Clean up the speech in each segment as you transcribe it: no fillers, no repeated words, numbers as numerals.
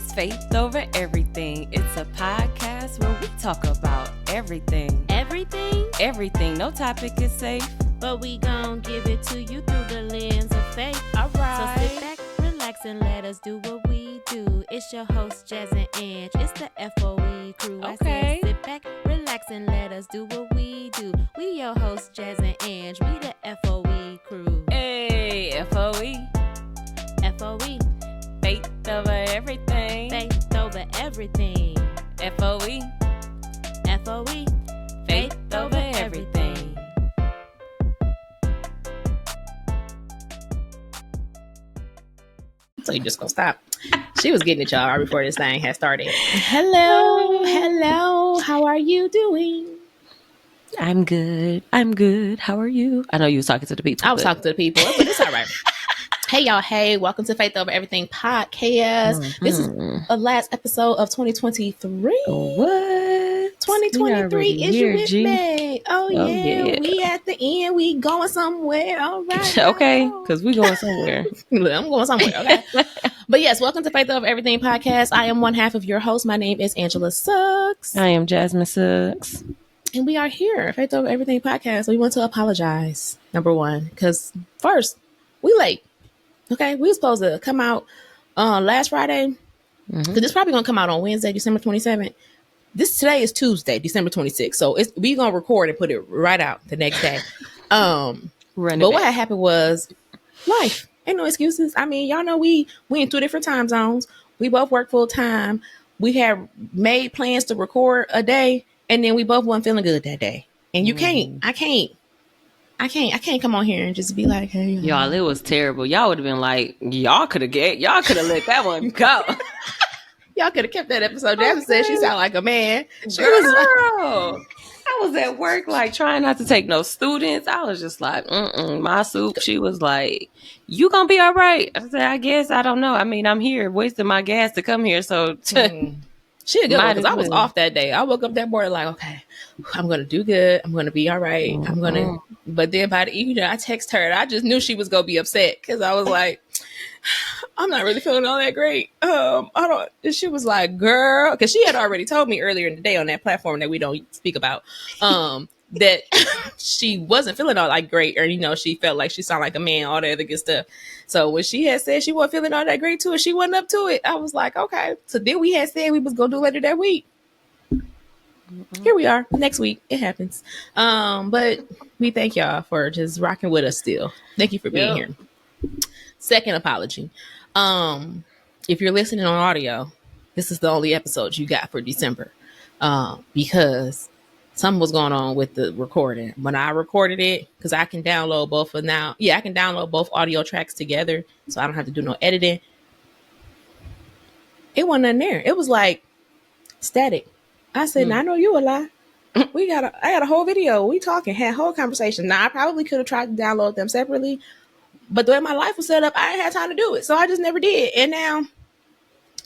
It's Faith Over Everything. It's a podcast where we talk about everything. Everything? Everything. No topic is safe. But we gon' give it to you through the lens of faith. Alright. So sit back, relax, and let us do what we do. It's your host, Jazz and Ange. It's the FOE crew. Okay. I said sit back, relax, and let us do what we do. We your hosts, Jazz and Ange. We the FOE crew. Hey, FOE. FOE. Faith over everything. Faith over everything. FOE. FOE. Faith over everything. So you just gonna stop. She was getting it, y'all, right before this thing had started. Hello. How are you doing? I'm good. How are you? I know you was talking to the people. I was talking to the people, but it's all right. Hey, y'all. Hey, welcome to Faith Over Everything podcast. Mm-hmm. This is the last episode of 2023. What? 2023 is you with me. Oh, yeah. yeah. We at the end. We going somewhere. All right. Okay, because we going somewhere. I'm going somewhere. Okay. But yes, welcome to Faith Over Everything podcast. I am one half of your host. My name is Angela Suggs. I am Jasmine Suggs. And we are here, Faith Over Everything podcast. We want to apologize, number one, because first, we late. Okay, we were supposed to come out last Friday, because this probably going to come out on Wednesday, December 27th. Today is Tuesday, December 26th. So we going to record and put it right out the next day. But what had happened was life. Ain't no excuses. I mean, y'all know we in two different time zones. We both work full time. We had made plans to record a day, and then we both wasn't feeling good that day. And you I can't come on here and just be like, hey, y'all, it was terrible. Y'all would have been like, y'all could have let that one go. Y'all could have kept that episode. Jasmine said she sounded like a man. She was like, I was at work, like, trying not to take no students. I was just like, my soup. She was like, you gonna be all right? I said, I guess. I don't know. I mean, I'm here wasting my gas to come here. So she a good one, because I was off that day. I woke up that morning like, okay, I'm going to do good. I'm going to be all right. I'm going to, but then by the evening, I text her and I just knew she was going to be upset, because I was like, I'm not really feeling all that great. And she was like, girl, because she had already told me earlier in the day on that platform that we don't speak about, that she wasn't feeling all that great, or, she felt like she sounded like a man, all that other good stuff. So when she had said she wasn't feeling all that great too, and she wasn't up to it, I was like, okay. So then we had said we was going to do later that week. Here we are, next week. It happens. But we thank y'all for just rocking with us still. Thank you for being here. Second apology. If you're listening on audio, this is the only episode you got for December, because something was going on with the recording. When I recorded it, because I can download both of now. Yeah, I can download both audio tracks together, so I don't have to do no editing. It wasn't in there. It was like static. I said, "Now I know you a lie. I got a whole video. We talking, had a whole conversation. Now I probably could have tried to download them separately, but the way my life was set up, I ain't had time to do it, so I just never did. And now,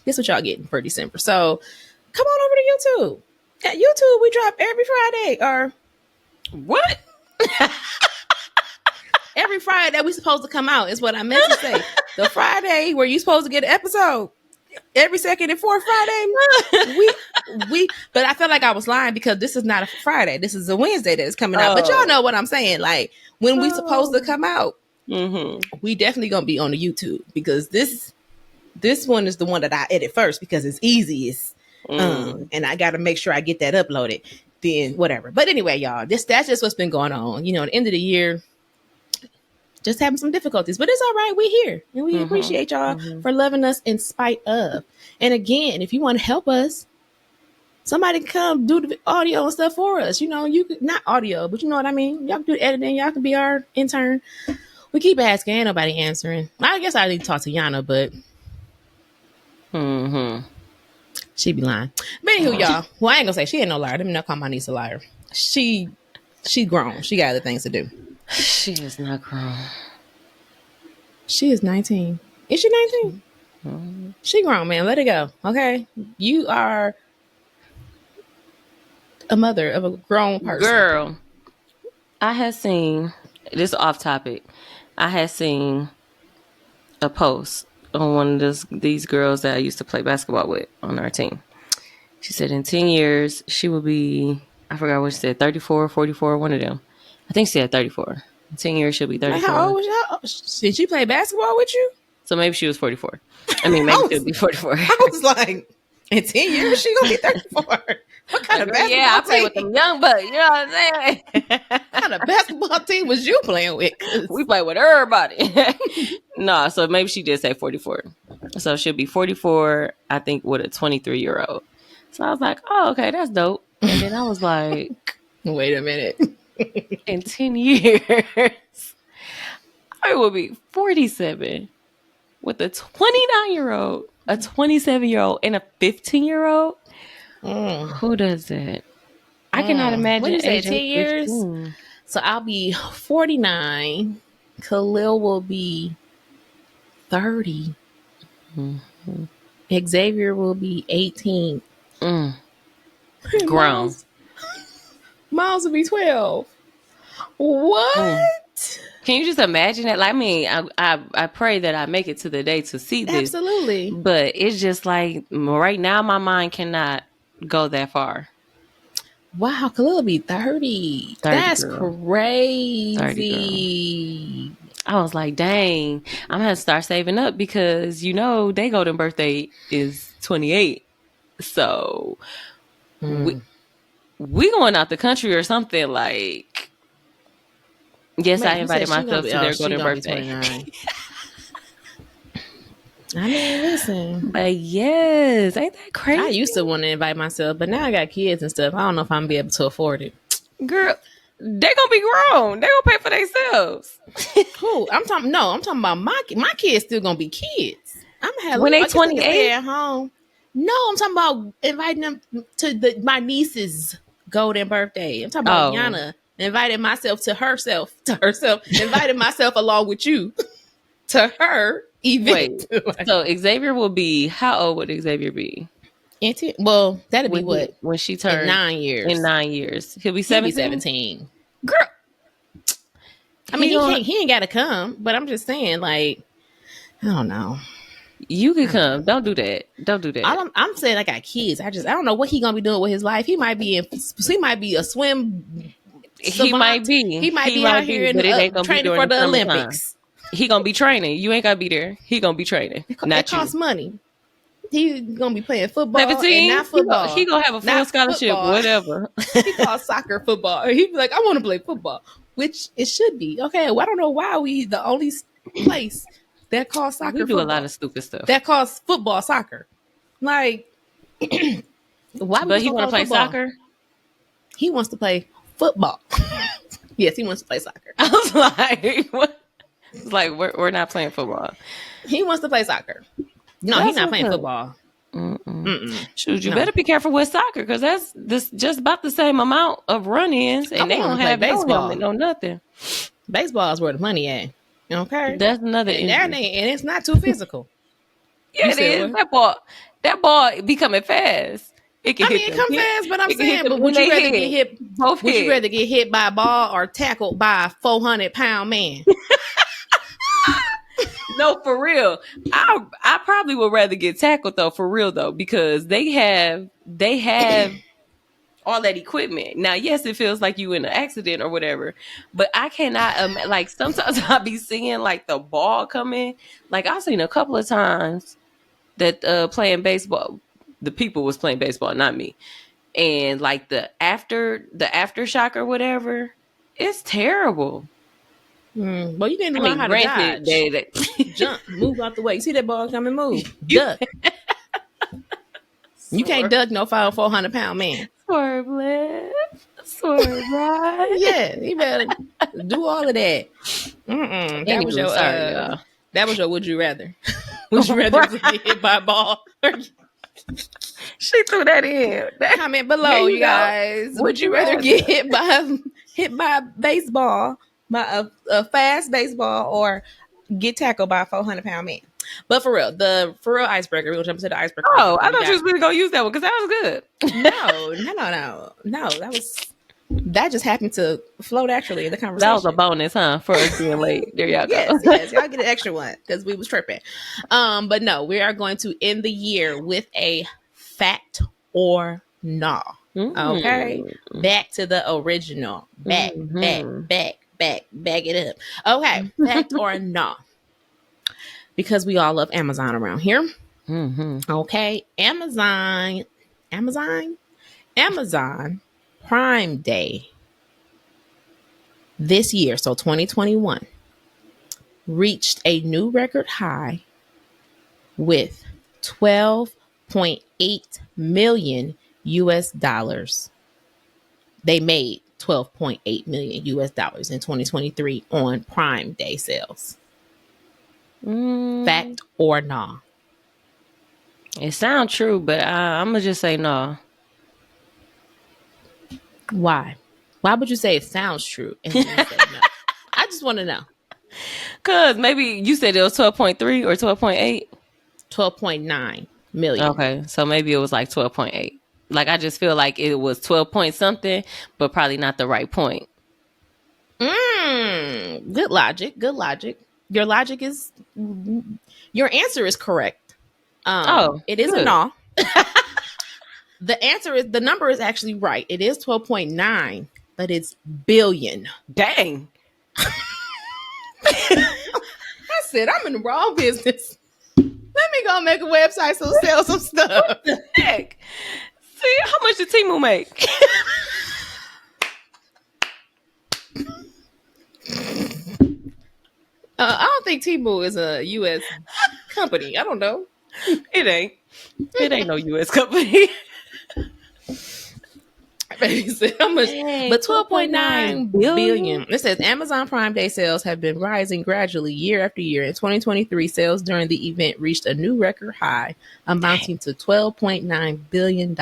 this what y'all getting for December. So come on over to YouTube. At YouTube, we drop every Friday, or what? Every Friday that we supposed to come out is what I meant to say. The Friday where you supposed to get an episode every second and fourth Friday. But I felt like I was lying, because this is not a Friday. This is a Wednesday that is coming out. But y'all know what I'm saying. Like, when we supposed to come out, we definitely gonna be on the YouTube, because this one is the one that I edit first, because it's easiest. And I got to make sure I get that uploaded, then whatever. But anyway, y'all, that's just what's been going on. At the end of the year, just having some difficulties, but it's all right. We here, and we appreciate y'all for loving us in spite of. And again, if you want to help us, somebody can come do the audio and stuff for us. You could, not audio, but you know what I mean. Y'all can do editing. Y'all can be our intern. We keep asking, ain't nobody answering. I guess I need to talk to Yana, but she be lying. But anywho, y'all. Well, I ain't gonna say she ain't no liar. Let me not call my niece a liar. She grown. She got other things to do. She is not grown. She is 19. Is she 19? She grown, man. Let it go. Okay. You are a mother of a grown person. Girl, I had seen, this is off topic, I had seen a post on one of these girls that I used to play basketball with on our team. She said in 10 years, she will be, I forgot what she said, 34, 44, one of them. I think she said 34. In 10 years, she'll be 34. How old was she? Did she play basketball with you? So maybe she was 44. I mean, maybe she'll be 44. I was like, in 10 years, she going to be 34. What kind of basketball I play with them young bucks. You know what I'm saying? What kind of basketball team was you playing with? We play with everybody. No, so maybe she did say 44. So she'll be 44, I think, with a 23-year-old. So I was like, oh, okay, that's dope. And then I was like, wait a minute. In 10 years, I will be 47 with a 29-year-old, a 27-year-old, and a 15-year-old. Who does that? I cannot imagine. What did you say, 10 years? 15. So I'll be 49. Khalil will be 30. Mm-hmm. Xavier will be 18. Grown. Miles will be 12. What? Can you just imagine that? Like, I mean, I pray that I make it to the day to see this. Absolutely. But it's just like right now, my mind cannot go that far. Wow, Khalil will be 30. That's girl. Crazy. 30 I was like, dang, I'm going to start saving up because, you know, their golden birthday is 28. So we going out the country or something like. Yes, man, I invited myself to their golden birthday. I mean, listen. But yes, ain't that crazy? I used to want to invite myself, but now I got kids and stuff. I don't know if I'm going to be able to afford it. Girl, they're going to be grown. They're going to pay for themselves. Cool. I'm talking about my kids still going to be kids. I'm going to have when they 28 at home. No, I'm talking about inviting them to my niece's golden birthday. I'm talking about Yana. Invited myself to herself, invited myself along with you to her event. Wait, so Xavier will be, how old would Xavier be? Well, that'd be what? When she turned in 9 years. In 9 years. He'll be 17? He'll be 17. Girl. I mean, he ain't got to come, but I'm just saying, like, I don't know. You can come. Don't do that. I'm saying I got kids. I don't know what he gonna be doing with his life. He might be a swim. He might be out here in training for the Olympics. He gonna be training. You ain't gotta be there. He gonna be training. It costs money. He gonna be playing football 17? And not football. He gonna have a full scholarship, football. Whatever. He calls soccer football. He'd be like, I want to play football, which it should be. Okay, well, I don't know why we the only place that calls soccer. We do football. A lot of stupid stuff. That calls football soccer. Like, why? But he want to play soccer. He wants to play football. Yes, he wants to play soccer. I was like, what? It's like we're not playing football. He wants to play soccer. No, he's not playing football. Shoot, you better be careful with soccer because that's just about the same amount of run-ins, and they don't have baseball, no nothing. Baseball is where the money at. Okay, that's another. And it's not too physical. Yeah, it is. That ball be coming fast. It come fast, but I'm saying, but would you rather get hit? Would you rather get hit by a ball or tackled by a 400-pound man? No, for real. I probably would rather get tackled though, for real though, because they have all that equipment. Now, yes, it feels like you in an accident or whatever, but I cannot like sometimes I'll be seeing like the ball coming. Like I've seen a couple of times that playing baseball, the people was playing baseball, not me. And like the aftershock or whatever, it's terrible. Well, you didn't learn how to dodge. Jump, move out the way. You see that ball coming, move. Duck. You can't duck no 400-pound man. Swerve left, swerve right. Yeah, you better do all of that. That was your would you rather. Would you rather get hit by a ball? She threw that in. Comment below, you guys. Would you rather get hit by baseball? By a fast baseball or get tackled by a 400-pound man. But for real icebreaker, we're gonna jump to the icebreaker. Oh, I thought you was really gonna use that one because that was good. No. That was That just happened to flow naturally in the conversation. That was a bonus, huh? For us being late. There y'all go. Yes, y'all get an extra one because we was tripping. But no, we are going to end the year with a fact or nah. Okay, back to the original. Back it up. Okay, fact or nah. Because we all love Amazon around here. Okay, Amazon Prime Day this year, so 2021, reached a new record high with 12.8 million US dollars. They made 12.8 million US dollars in 2023 on Prime Day sales. Fact or nah? It sounds true, but I'm gonna just say no. Why? Why would you say it sounds true and then say no? I just want to know. Cause maybe you said it was 12.3 or 12.8? 12.9 million. Okay, so maybe it was like 12.8. Like, I just feel like it was 12 point something, but probably not the right point. Good logic. Your logic is, your answer is correct. It is a no. The answer is, the number is actually right. It is 12.9, but it's billion. Dang. I said, I'm in the wrong business. Let me go make a website so sell some stuff. What the heck? See, how much did Temu make? I don't think Temu is a U.S. company. I don't know. It ain't no U.S. company. How much? But 12.9 billion. It says Amazon Prime Day sales have been rising gradually year after year. In 2023, sales during the event reached a new record high, amounting to $12.9 billion,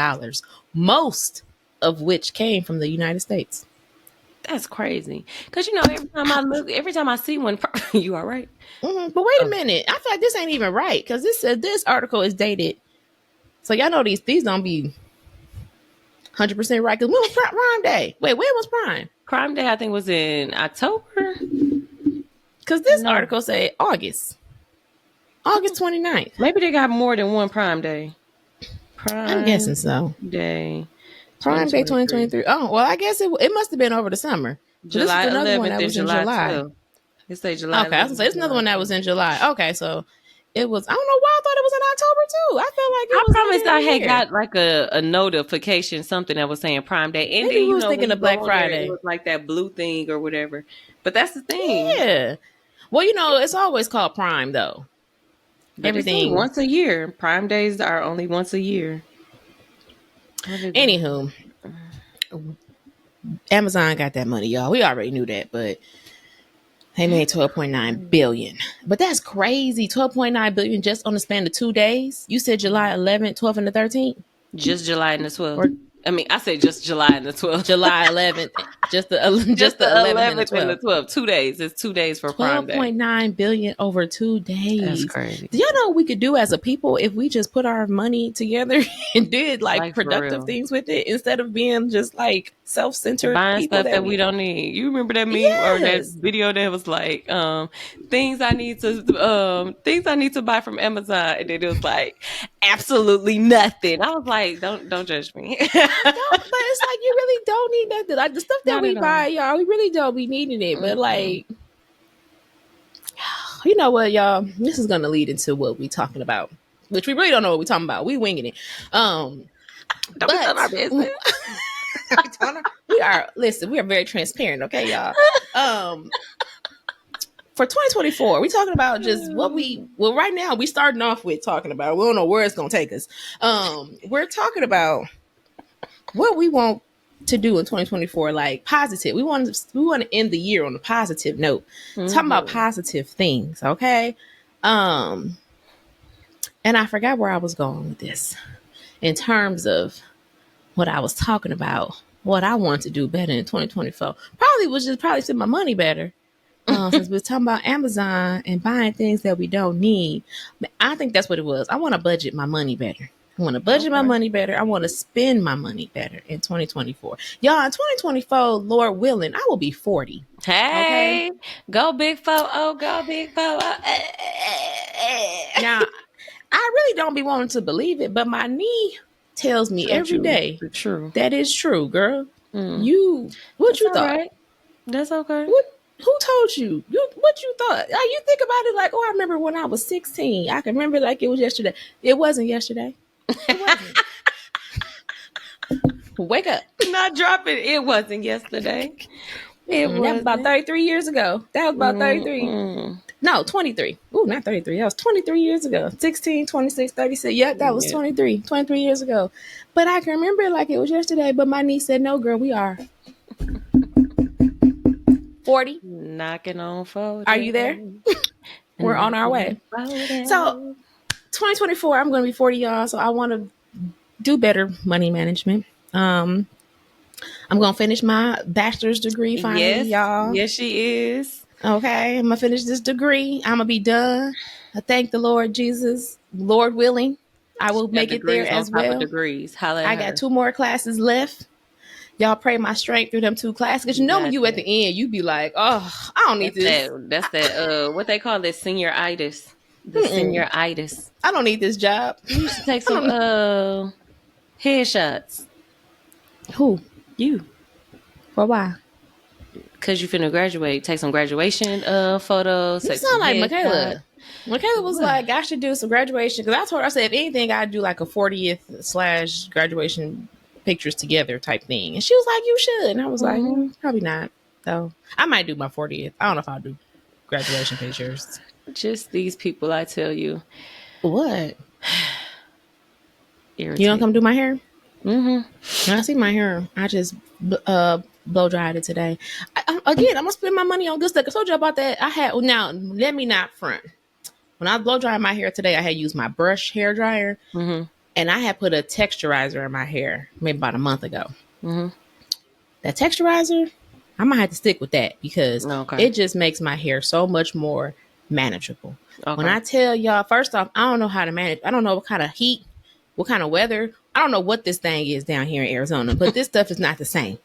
most of which came from the United States. That's crazy. Because, every time I see one, you all right? But wait a minute. I feel like this ain't even right, because this article is dated. So y'all know these don't be 100% right. Because when was Prime Day? Wait, when was Prime? Prime Day, I think, was in October. Because this article say August 29th. Maybe they got more than one Prime Day. I'm guessing so. Day. Prime Day 2023. Oh, well, I guess it must have been over the summer. July 11th and July 12th. It say July. Okay, I was gonna say it's another one that was in July. Okay, so it was. I don't know why I thought it was in October too. I felt like I promised I had got like a notification, something that was saying Prime Day. And maybe we was thinking of Black Friday. It was like that blue thing or whatever. But that's the thing. Yeah. Well, it's always called Prime though. But everything once a year. Prime days are only once a year. Anywho, Amazon got that money, y'all. We already knew that, but they made 12.9 billion. But that's crazy. 12.9 billion just on the span of 2 days. You said July 11th, 12th, and the 13th? Just July and the 12th. I said just July and the 12th. July 11th. just the 11th and the 12th. 2 days. It's 2 days for Prime Day. 12.9 billion over 2 days. That's crazy. Do y'all know what we could do as a people if we just put our money together and did like productive things with it instead of being just like self-centered, buying stuff that we don't need? You remember that meme or that video that was like things I need to buy from Amazon, and then it was like absolutely nothing. I was like, don't judge me. But it's like you really don't need nothing. Like the stuff that we buy, y'all, we really don't be needing it. But like, you know what, y'all? This is gonna lead into what we talking about, which we really don't know what we're talking about. We winging it. Don't be telling our business. We are very transparent, okay, y'all. For 2024, we're talking about just right now we starting off with talking about, we don't know where it's gonna take us. We're talking about what we want to do in 2024, like positive. We want to end the year on a positive note. Talking about positive things, okay? And I forgot where I was going with this in terms of what I was talking about, what I want to do better in 2024. Probably spend my money better. Since we were talking about Amazon and buying things that we don't need. I think that's what it was. I want to budget my money better. I want to budget my money better. I want to spend my money better in 2024. Y'all, in 2024, Lord willing, I will be 40. Hey, okay? Go big 4-0, go big 4-0. Now, I really don't be wanting to believe it, but my knee tells me every day that is true, girl. What That's you thought? Right. That's okay. Who told you? What you thought? You think about it like, oh, I remember when I was 16. I can remember like it was yesterday. It wasn't yesterday. It wasn't. Wake up. Not dropping. It wasn't yesterday. That was about 33 years ago. That was about 33. No, 23. Ooh, not 33. That was 23 years ago. 16, 26, 36. Yep, that was 23. 23 years ago. But I can remember it like it was yesterday. But my niece said, no, girl, we are 40. Knocking on 40. Are you there? We're on our way. So 2024, I'm going to be 40, y'all. So I want to do better money management. I'm going to finish my bachelor's degree finally, y'all. Yes, she is. Okay, I'm going to finish this degree. I'm going to be done. I thank the Lord Jesus. Lord willing, I will make it there as well. Degrees. I got 2 more classes left. Y'all pray my strength through them 2 classes. Because when you at the end, you be like, oh, I don't need this. That's that, what they call it, senioritis. The senioritis. I don't need this job. You should take some headshots. Who? You. For why? Because you finna graduate. Take some graduation photos. You sound like Michaela. Michaela was like, I should do some graduation. Because I told her, I said, if anything, I'd do like a 40th / graduation pictures together type thing. And she was like, you should. And I was like, probably not. So I might do my 40th. I don't know if I'll do graduation pictures. Just these people, I tell you. What? You don't come do my hair? I see my hair. I just blow dried it today. Again, I'm gonna spend my money on good stuff. I told you about that. Now let me not front. When I was blow drying my hair today, I had used my brush hair dryer, and I had put a texturizer in my hair maybe about a month ago. That texturizer, I might have to stick with that because it just makes my hair so much more manageable. When I tell y'all, first off, I don't know how to manage. I don't know what kind of heat, what kind of weather. I don't know what this thing is down here in Arizona, but this stuff is not the same.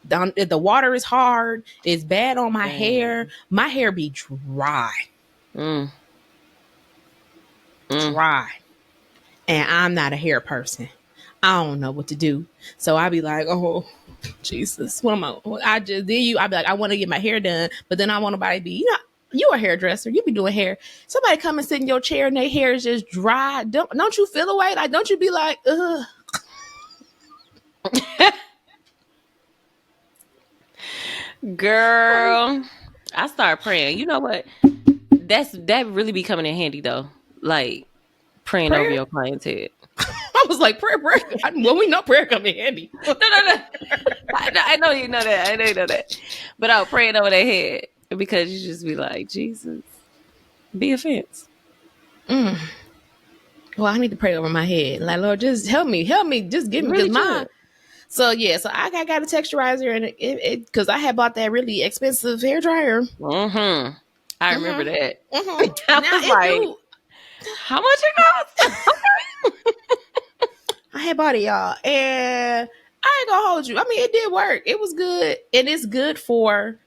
The water is hard. It's bad on my hair. My hair be dry. Dry. And I'm not a hair person. I don't know what to do. So I be like, oh, Jesus. What am I? I'd be like, I want to get my hair done. But then I want nobody to be, you a hairdresser. You be doing hair. Somebody come and sit in your chair and their hair is just dry. Don't you feel away? Like, don't you be like, ugh. Girl, I start praying. You know what? That really be coming in handy though. Like praying over your client's head. I was like, prayer. Well, we know prayer come in handy. No. I know you know that. I know you know that. But I was praying over their head because you just be like, Jesus, be a fence. Well, I need to pray over my head. Like, Lord, just help me. Just give me really mine. So I got a texturizer and it because I had bought that really expensive hair dryer. I remember that. I was like, how much it cost? I had bought it, y'all, and I ain't gonna hold you. I mean, it did work. It was good, and it's good for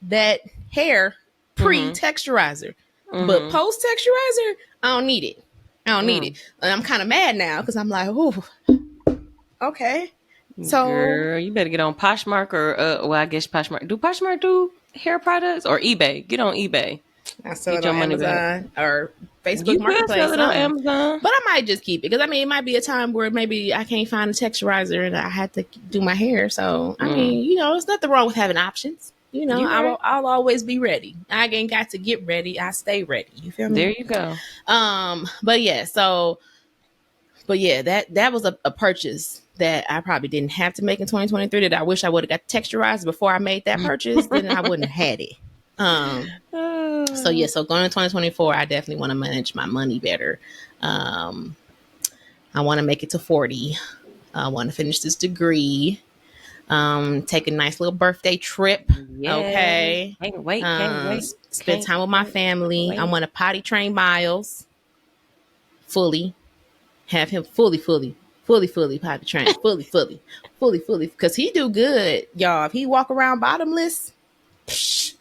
that hair pre-texturizer. But post-texturizer, I don't need it. And I'm kind of mad now because I'm like, oh, okay. So, girl, you better get on Poshmark or I guess Poshmark. Do Poshmark do hair products or eBay? Get on eBay. I sell it on Amazon or Facebook Marketplace. Sell it on Amazon. But I might just keep it because I mean, it might be a time where maybe I can't find a texturizer and I had to do my hair. So I mean, there's nothing wrong with having options. I'll always be ready. I ain't got to get ready. I stay ready. You feel me? There you go. But yeah, that was a purchase that I probably didn't have to make in 2023 that I wish I would have got texturized before I made that purchase. Then I wouldn't have had it. So going into 2024, I definitely want to manage my money better. I want to make it to 40. I want to finish this degree. Take a nice little birthday trip. Yeah. Okay. Can't wait. Spend time with my family. I want to potty train Miles fully. have him fully potty trained, fully, because he do good, y'all. If he walk around bottomless, psh,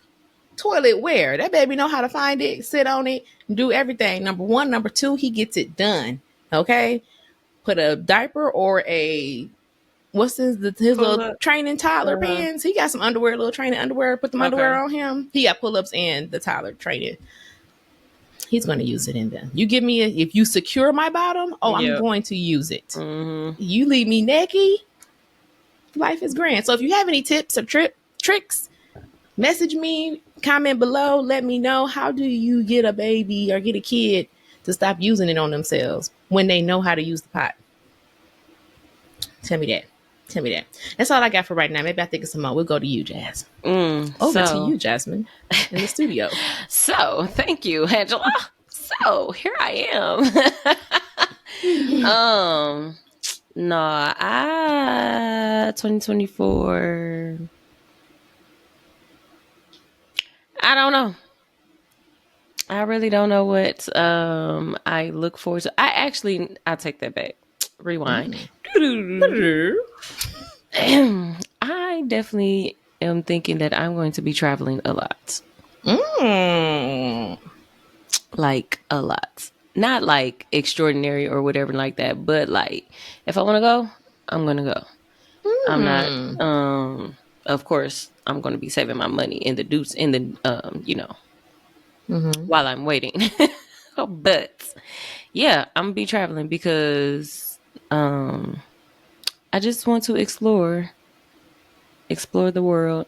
toilet wear, that baby know how to find it, sit on it, do everything. Number one. Number two, he gets it done. Okay, put a diaper or a what's his little training toddler pants. He got some underwear, little training underwear. Put them underwear on him. He got pull-ups and the toddler training. He's going to use it in there. You give me if you secure my bottom, I'm going to use it. Mm-hmm. You leave me naked, life is grand. So if you have any tips or tricks, message me, comment below, let me know. How do you get a baby or get a kid to stop using it on themselves when they know how to use the pot? Tell me that. That's all I got for right now. Maybe I think of some more. We'll go to you, Jazz. Over to you, Jasmine, in the studio. So, thank you, Angela. So, here I am. 2024. I don't know. I really don't know what I look forward to. I'll take that back. Rewind. I definitely am thinking that I'm going to be traveling a lot. Like a lot. Not like extraordinary or whatever like that, but like if I want to go, I'm going to go. I'm not of course I'm going to be saving my money in the while I'm waiting. But yeah, I'm gonna be traveling because I just want to explore the world.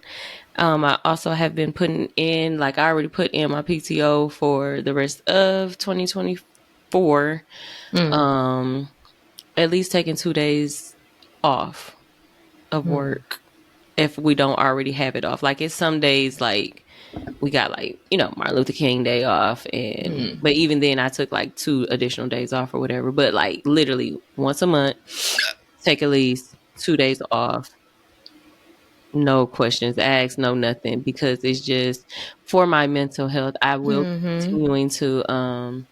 I also have been putting in, like I already put in my PTO for the rest of 2024. At least taking 2 days off of work if we don't already have it off. Like it's some days like we got like, Martin Luther King Day off. And but even then I took like 2 additional days off or whatever. But like literally once a month, take at least 2 days off. No questions asked, no nothing, because it's just for my mental health. I will continuing to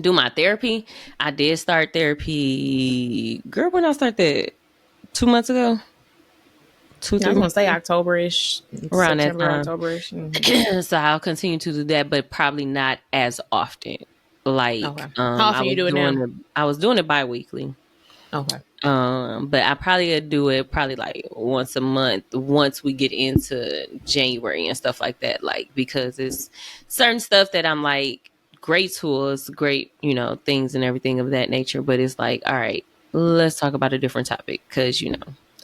do my therapy. I did start therapy. Girl, when I started that 2 months ago. I was going to say October-ish. Around September, that time. October-ish. So I'll continue to do that, but probably not as often. Like, how often you do it now? I was doing it bi-weekly. Okay. But I probably do it like once a month once we get into January and stuff like that. Like, because it's certain stuff that I'm like, great tools, great, things and everything of that nature. But it's like, all right, let's talk about a different topic. Cause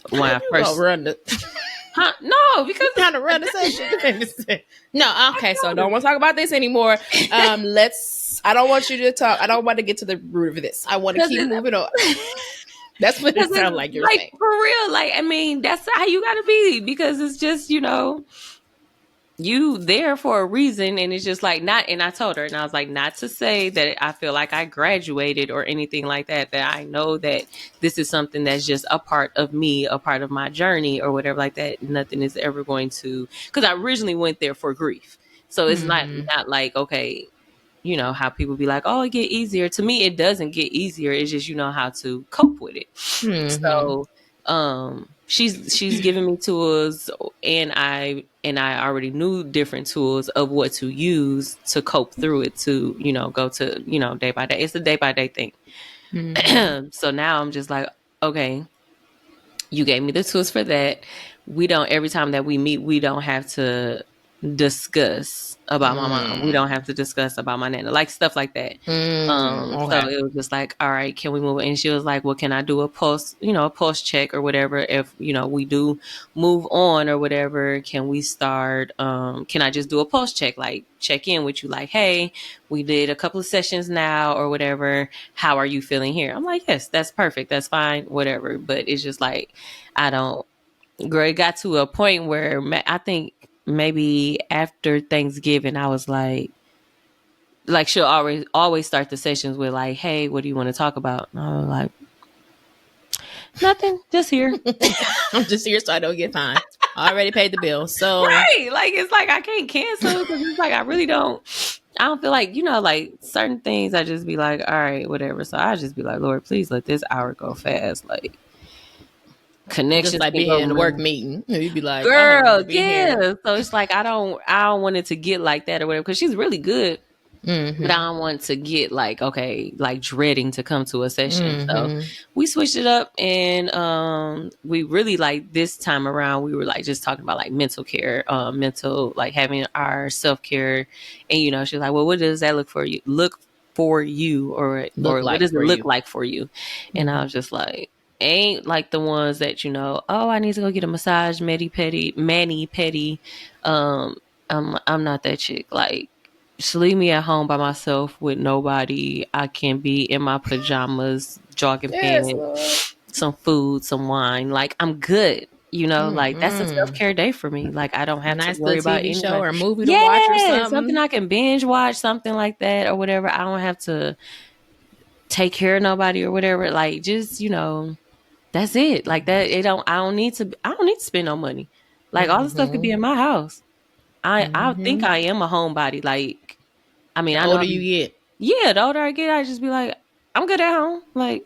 when I first run the no, because trying to run the session. No, okay, so don't want to talk about this anymore. I don't want you to talk. I don't want to get to the root of this. I want to keep moving on. That's what it sounds like you're saying. For real. Like, I mean, that's how you gotta be, because it's just, you there for a reason. And it's just like and I told her, and I was like, not to say that I feel like I graduated or anything like that, that I know that this is something that's just a part of me, a part of my journey or whatever like that. Nothing is ever going to, because I originally went there for grief. So it's not like, okay, how people be like, oh, it get easier. To me, it doesn't get easier. It's just, how to cope with it. So, she's giving me tools, and I already knew different tools of what to use to cope through it, to, go to, day by day. It's a day by day thing. So now I'm just like, okay, you gave me the tools for that. Every time that we meet, we don't have to discuss about my mom. We don't have to discuss about my nana, like stuff like that. Okay. So it was just like, all right, can we move? And she was like, well, can I do a pulse check or whatever? If, we do move on or whatever, can we start, can I just do a pulse check? Like check in with you, like, hey, we did a couple of sessions now or whatever. How are you feeling here? I'm like, yes, that's perfect. That's fine. Whatever. But it's just like, it got to a point where I think maybe after Thanksgiving, I was like she'll always start the sessions with like, hey, what do you want to talk about? And I was like, nothing, just here. I'm just here so I don't get fined. I already paid the bill. So right, like it's like I can't cancel, because it's like I I don't feel like, like certain things I just be like, all right, whatever. So I just be like, Lord, please let this hour go fast. Like connections Just like can being go in a work real. meeting. You'd be like, I don't need to Girl, be here. yeah. So it's like I don't want it to get like that or whatever, because she's really good. Mm-hmm. But I don't want to get like, okay, like dreading to come to a session. So Mm-hmm. we switched it up, and we really like this time around we were like just talking about like mental care, mental, like having our self-care. And she's like, well, what does that look for you, or Look what like does it for look you. like for you? And I was just like, ain't like the ones that oh, I need to go get a massage, mani pedi. I'm not that chick. Like, just leave me at home by myself with nobody. I can be in my pajamas, jogging Yes, pants, Lord. some food, some wine. Like, I'm good. Like that's a self-care day for me. Like, I don't A have to nice worry little about TV show anybody. or movie to watch or Yeah, something something. I can binge watch, something like that or whatever. I don't have to take care of nobody or whatever. Like, just, that's it. Like that. I don't need to spend no money. Like, all the stuff could be in my house. I think I am a homebody. Like, I mean, The I know older you get. yeah, the older I get, I just be like, I'm good at home. Like,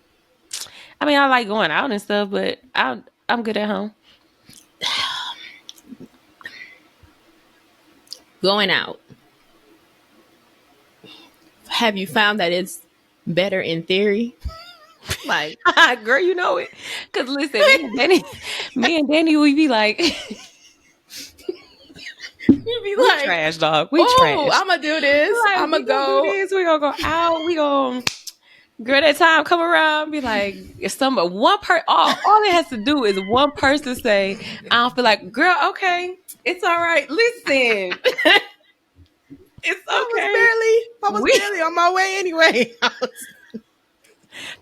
I mean, I like going out and stuff, but I'm good at home. Going out. Have you found that it's better in theory? Like, Girl, you know it. Cause listen, me and Danny, we be like, you'd be we like, trash, dog. We oh, trash. I'm going to do this. Like, I'm we going to gonna do go. this. We gonna go out. We gonna, girl, that time come around, be like, if all it has to do is one person say, I don't feel like, girl, okay, it's all right. Listen, it's okay. I was barely on my way anyway.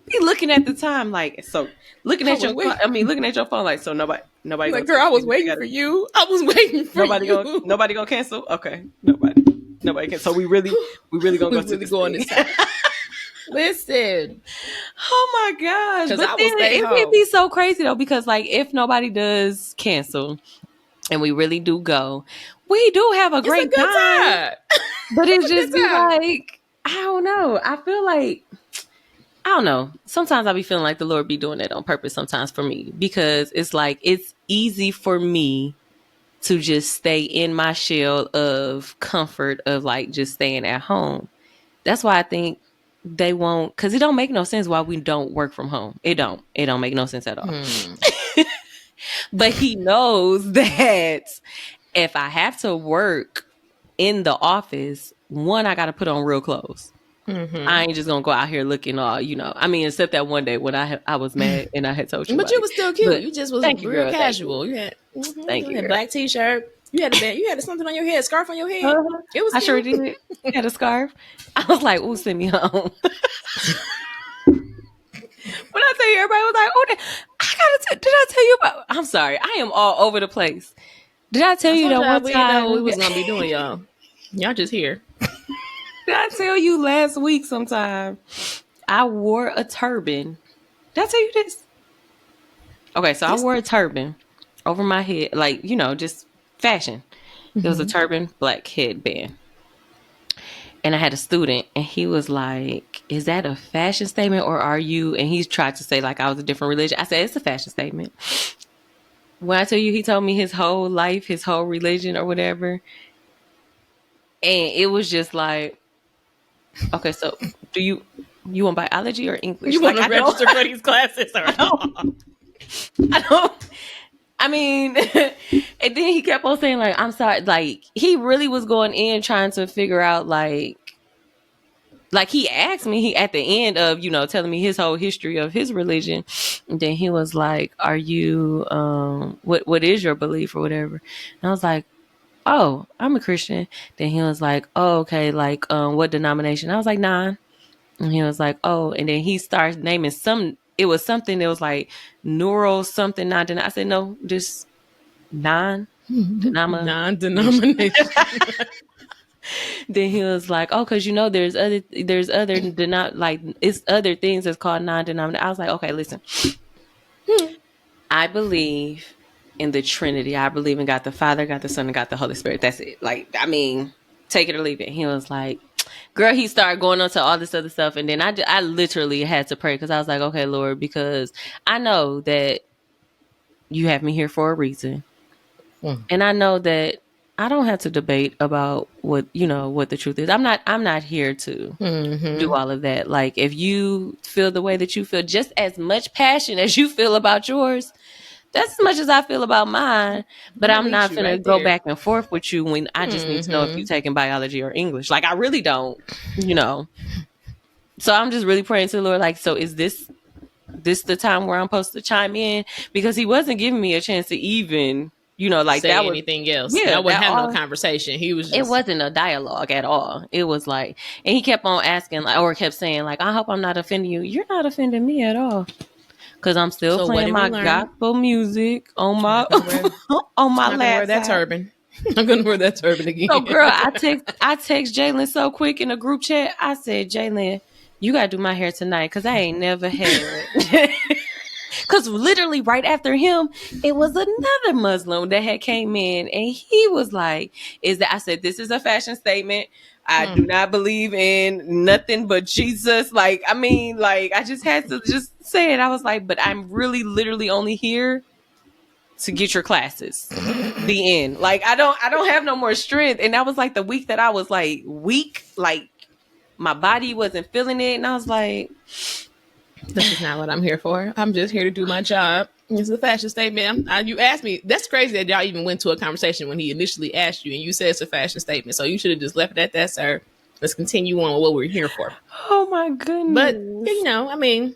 Be looking at the time like, so looking at your phone. Waiting. I mean, looking at your phone like, so nobody Like, gonna girl, text I was me. waiting for you. I was waiting for you. Nobody gonna cancel. Okay, nobody can. So we really gonna We go to really this go on thing. this side. Listen, Oh my gosh! because But I then will stay it'd home. be so crazy though, because like if nobody does cancel and we really do go, we do have a It's a great good time. time. But it It's a just good be time. like, I don't know. I feel like, I don't know. Sometimes I be feeling like the Lord be doing that on purpose sometimes for me, because it's like, it's easy for me to just stay in my shell of comfort of like just staying at home. That's why I think they won't, because it don't make no sense why we don't work from home. It don't make no sense at all. But he knows that if I have to work in the office, one, I got to put on real clothes. I ain't just gonna go out here looking all, I mean, except that one day when I was mad and I had told you But about you it. was still cute. But You just was thank you, real girl. Thank you. casual. You had, Thank you, girl. black t-shirt. You had something on your head, scarf on your head. It was I sure cute. did. Had a scarf. I was like, "Ooh, send me home." When I tell you, everybody was like, "Oh, did I tell you about?" I'm sorry, I am all over the place. Did I tell I you told that y'all one we didn't know what we time? was gonna be doing, y'all. Y'all just here. Did I tell you last week sometime I wore a turban? Did I tell you this? Okay, so I wore a turban over my head, like, just fashion. It was a turban, black headband. And I had a student and he was like, is that a fashion statement or are you? And he tried to say like I was a different religion. I said, it's a fashion statement. When I tell you, he told me his whole life, his whole religion or whatever. And it was just like, okay, so do you want biology or English? You Like, want to register for these classes or I don't. I mean, and then he kept on saying like, I'm sorry. Like, he really was going in trying to figure out like he asked me, he at the end of, telling me his whole history of his religion. And then he was like, are you, what is your belief or whatever? And I was like, oh, I'm a Christian. Then he was like, oh, okay. Like, what denomination? I was like, 9. And he was like, oh, and then he starts naming it was something that was like neural something, not. I said, no, just non-denomination. Then he was like, oh, because there's other like it's other things that's called non-denominational. I was like, okay, listen. I believe in the Trinity. I believe in God the Father, God the Son, and God the Holy Spirit. That's it. Like, I mean, take it or leave it. He was like, Girl, he started going on to all this other stuff. And then I literally had to pray because I was like, okay, Lord, because I know that you have me here for a reason. And I know that I don't have to debate about what the truth is. I'm not here to do all of that. Like, if you feel the way that you feel, just as much passion as you feel about yours, that's as much as I feel about mine. But I'm not gonna go back and forth with you when I just need to know if you're taking biology or English. Like, I really don't, So I'm just really praying to the Lord, like, so is this the time where I'm supposed to chime in? Because he wasn't giving me a chance to even, like, say that was anything else. Yeah, I wouldn't have no conversation. He was just... It wasn't a dialogue at all. It was like, and he kept on asking, or kept saying, like, I hope I'm not offending you. You're not offending me at all. Because I'm still playing my gospel music on my on my laptop. I'm gonna wear that turban. I'm gonna wear that turban again. So, girl, I text Jalen so quick in a group chat. I said, Jalen, you gotta do my hair tonight because I ain't never had. Because literally right after him, it was another Muslim that had came in, and he was like, I said, this is a fashion statement. I do not believe in nothing but Jesus. Like, I mean, like, I just had to just say it. I was like, but I'm really literally only here to get your classes. The end. Like, I don't have no more strength. And that was like the week that I was like weak, like my body wasn't feeling it. And I was like, this is not what I'm here for. I'm just here to do my job. It's a fashion statement. You asked me. That's crazy that y'all even went to a conversation when he initially asked you, and you said it's a fashion statement. So you should have just left it at that, sir. Let's continue on with what we're here for. Oh my goodness! But I mean.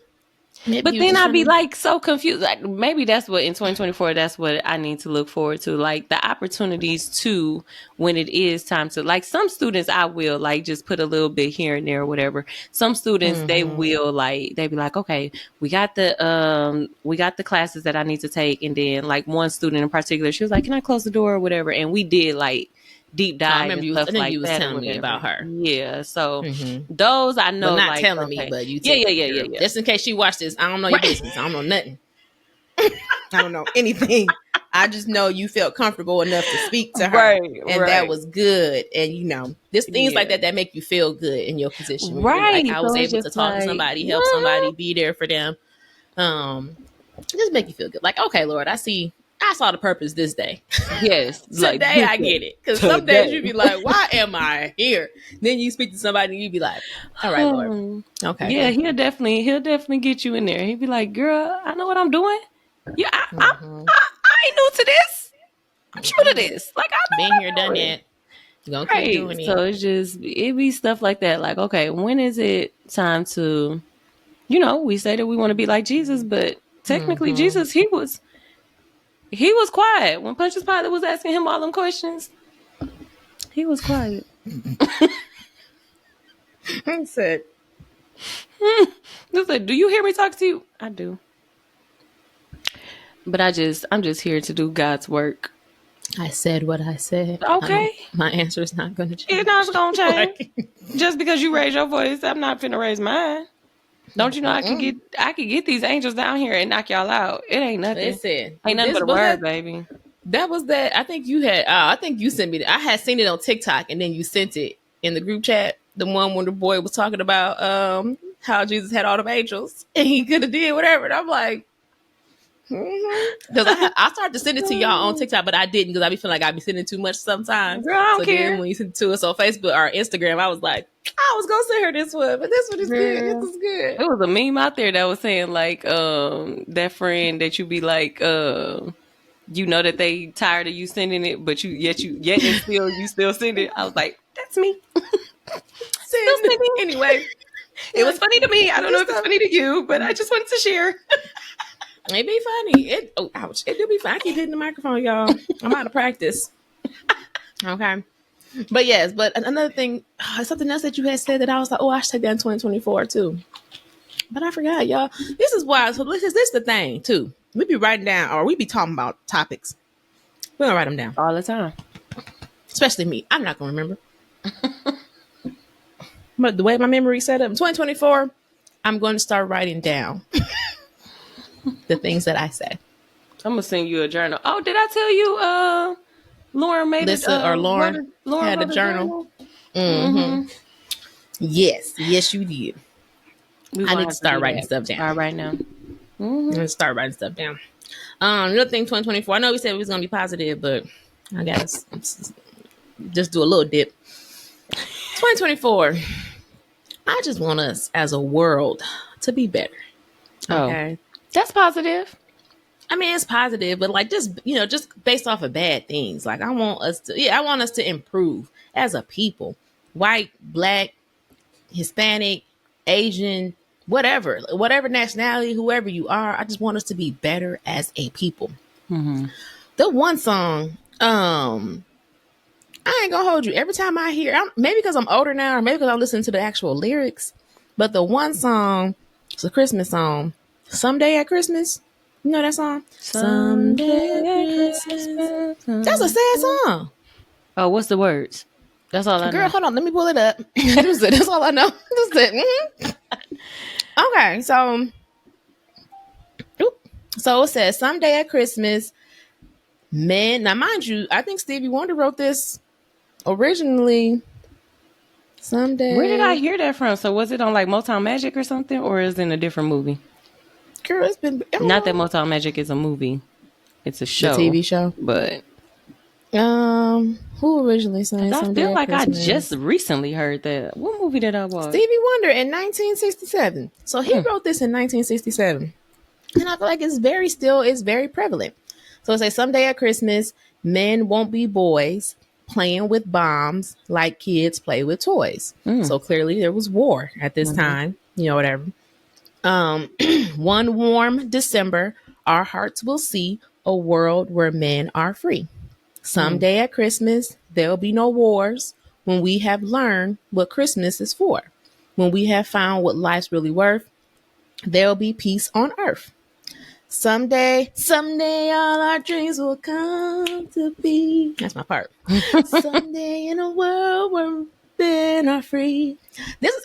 But then I'd be like so confused. Like, maybe that's what in 2024, that's what I need to look forward to. Like, the opportunities to, when it is time to, like, some students I will like just put a little bit here and there or whatever. Some students they will like, they be like, okay, we got the classes that I need to take. And then like one student in particular, she was like, can I close the door or whatever? And we did like deep dive and stuff like you was telling me about her. Yeah, so those I know, but not like, telling me, but you yeah. Just in case she watched this, I don't know your business. I don't know nothing. I don't know anything. I just know you felt comfortable enough to speak to her, that was good. And just things like that make you feel good in your position. Right, like, I was able to talk to somebody, help somebody, be there for them. Just make you feel good. Like, okay, Lord, I saw the purpose this day. Yes. Today I get it. Because some days you be like, why am I here? Then you speak to somebody and you be like, all right, Lord. Okay. Yeah, he'll definitely get you in there. He'll be like, girl, I know what I'm doing. Yeah, I ain't new to this. I'm new to this. Like, I know been here, done that. Gonna keep doing it. So it be stuff like that. Like, okay, when is it time to, we say that we want to be like Jesus, but technically Jesus, he was quiet. When Pontius Pilate was asking him all them questions, he was quiet. I said, do you hear me talk to you? I do. But I'm just here to do God's work. I said what I said. Okay. My answer is not going to change. It's not going to change. Just because you raise your voice, I'm not finna raise mine. Don't you know I can get these angels down here and knock y'all out? It ain't nothing. Listen, ain't nothing but a word, baby. That was that. I think you had. I think you sent me that. I had seen it on TikTok, and then you sent it in the group chat. The one when the boy was talking about how Jesus had all them angels and he could have did whatever. And I'm like, because I started to send it to y'all on TikTok, but I didn't because I be feeling like I be sending too much sometimes. Girl, I don't care. Then when you sent it to us on Facebook or Instagram, I was like, I was gonna send her this one, but this one is good. This is good. It was a meme out there that was saying like that friend that you be like that they tired of you sending it, but you still send it. I was like, that's me. Anyway, it was funny to me. I don't know if it's funny to you, but I just wanted to share. It be funny. Ouch. It do be fun. I keep hitting the microphone, y'all. I'm out of practice. Okay. But yes, but another thing, something else that you had said that I was like, I should take that in 2024 too. But I forgot, y'all. This is why. So this is the thing too. We be writing down, or we be talking about topics. We don't write them down all the time. Especially me. I'm not gonna remember. But the way my memory set up in 2024, I'm going to start writing down the things that I say. I'm gonna send you a journal. Oh, did I tell you? Lauren made Lauren had a journal. Mm-hmm. Yes, you did. I need to start writing stuff down. Start right now. Let's start writing stuff down. Another thing, 2024. I know we said we was gonna be positive, but I guess just do a little dip. 2024. I just want us as a world to be better. Okay, that's positive. I mean, it's positive, but like just based off of bad things. Like I want us to improve as a people, white, black, Hispanic, Asian, whatever nationality, whoever you are. I just want us to be better as a people. Mm-hmm. The one song, I ain't gonna hold you. Every time I hear, maybe because I'm older now, or maybe because I listen to the actual lyrics, but the one song, it's a Christmas song, "Someday at Christmas." You know that song? Someday at Christmas. That's a sad song. Oh, what's the words? That's all I know. Girl, hold on. Let me pull it up. That's all I know. That's it. Mm-hmm. Okay, so it says, "Someday at Christmas, men." Now, mind you, I think Stevie Wonder wrote this originally. Someday. Where did I hear that from? So was it on like Motown Magic or something, or is it in a different movie? Girl, it's been not that Motown Magic is a movie; it's a show, a TV show. But who originally sang? I feel like Christmas? I just recently heard that. What movie did I watch? Stevie Wonder in 1967. So he wrote this in 1967, and I feel like it's very prevalent. So it says, "Someday at Christmas, men won't be boys playing with bombs like kids play with toys." So clearly there was war at this time, whatever. "One warm December, our hearts will see a world where men are free. Someday at Christmas, there'll be no wars when we have learned what Christmas is for. When we have found what life's really worth, there'll be peace on earth. Someday all our dreams will come to be." That's my part. "Someday in a world where men are free."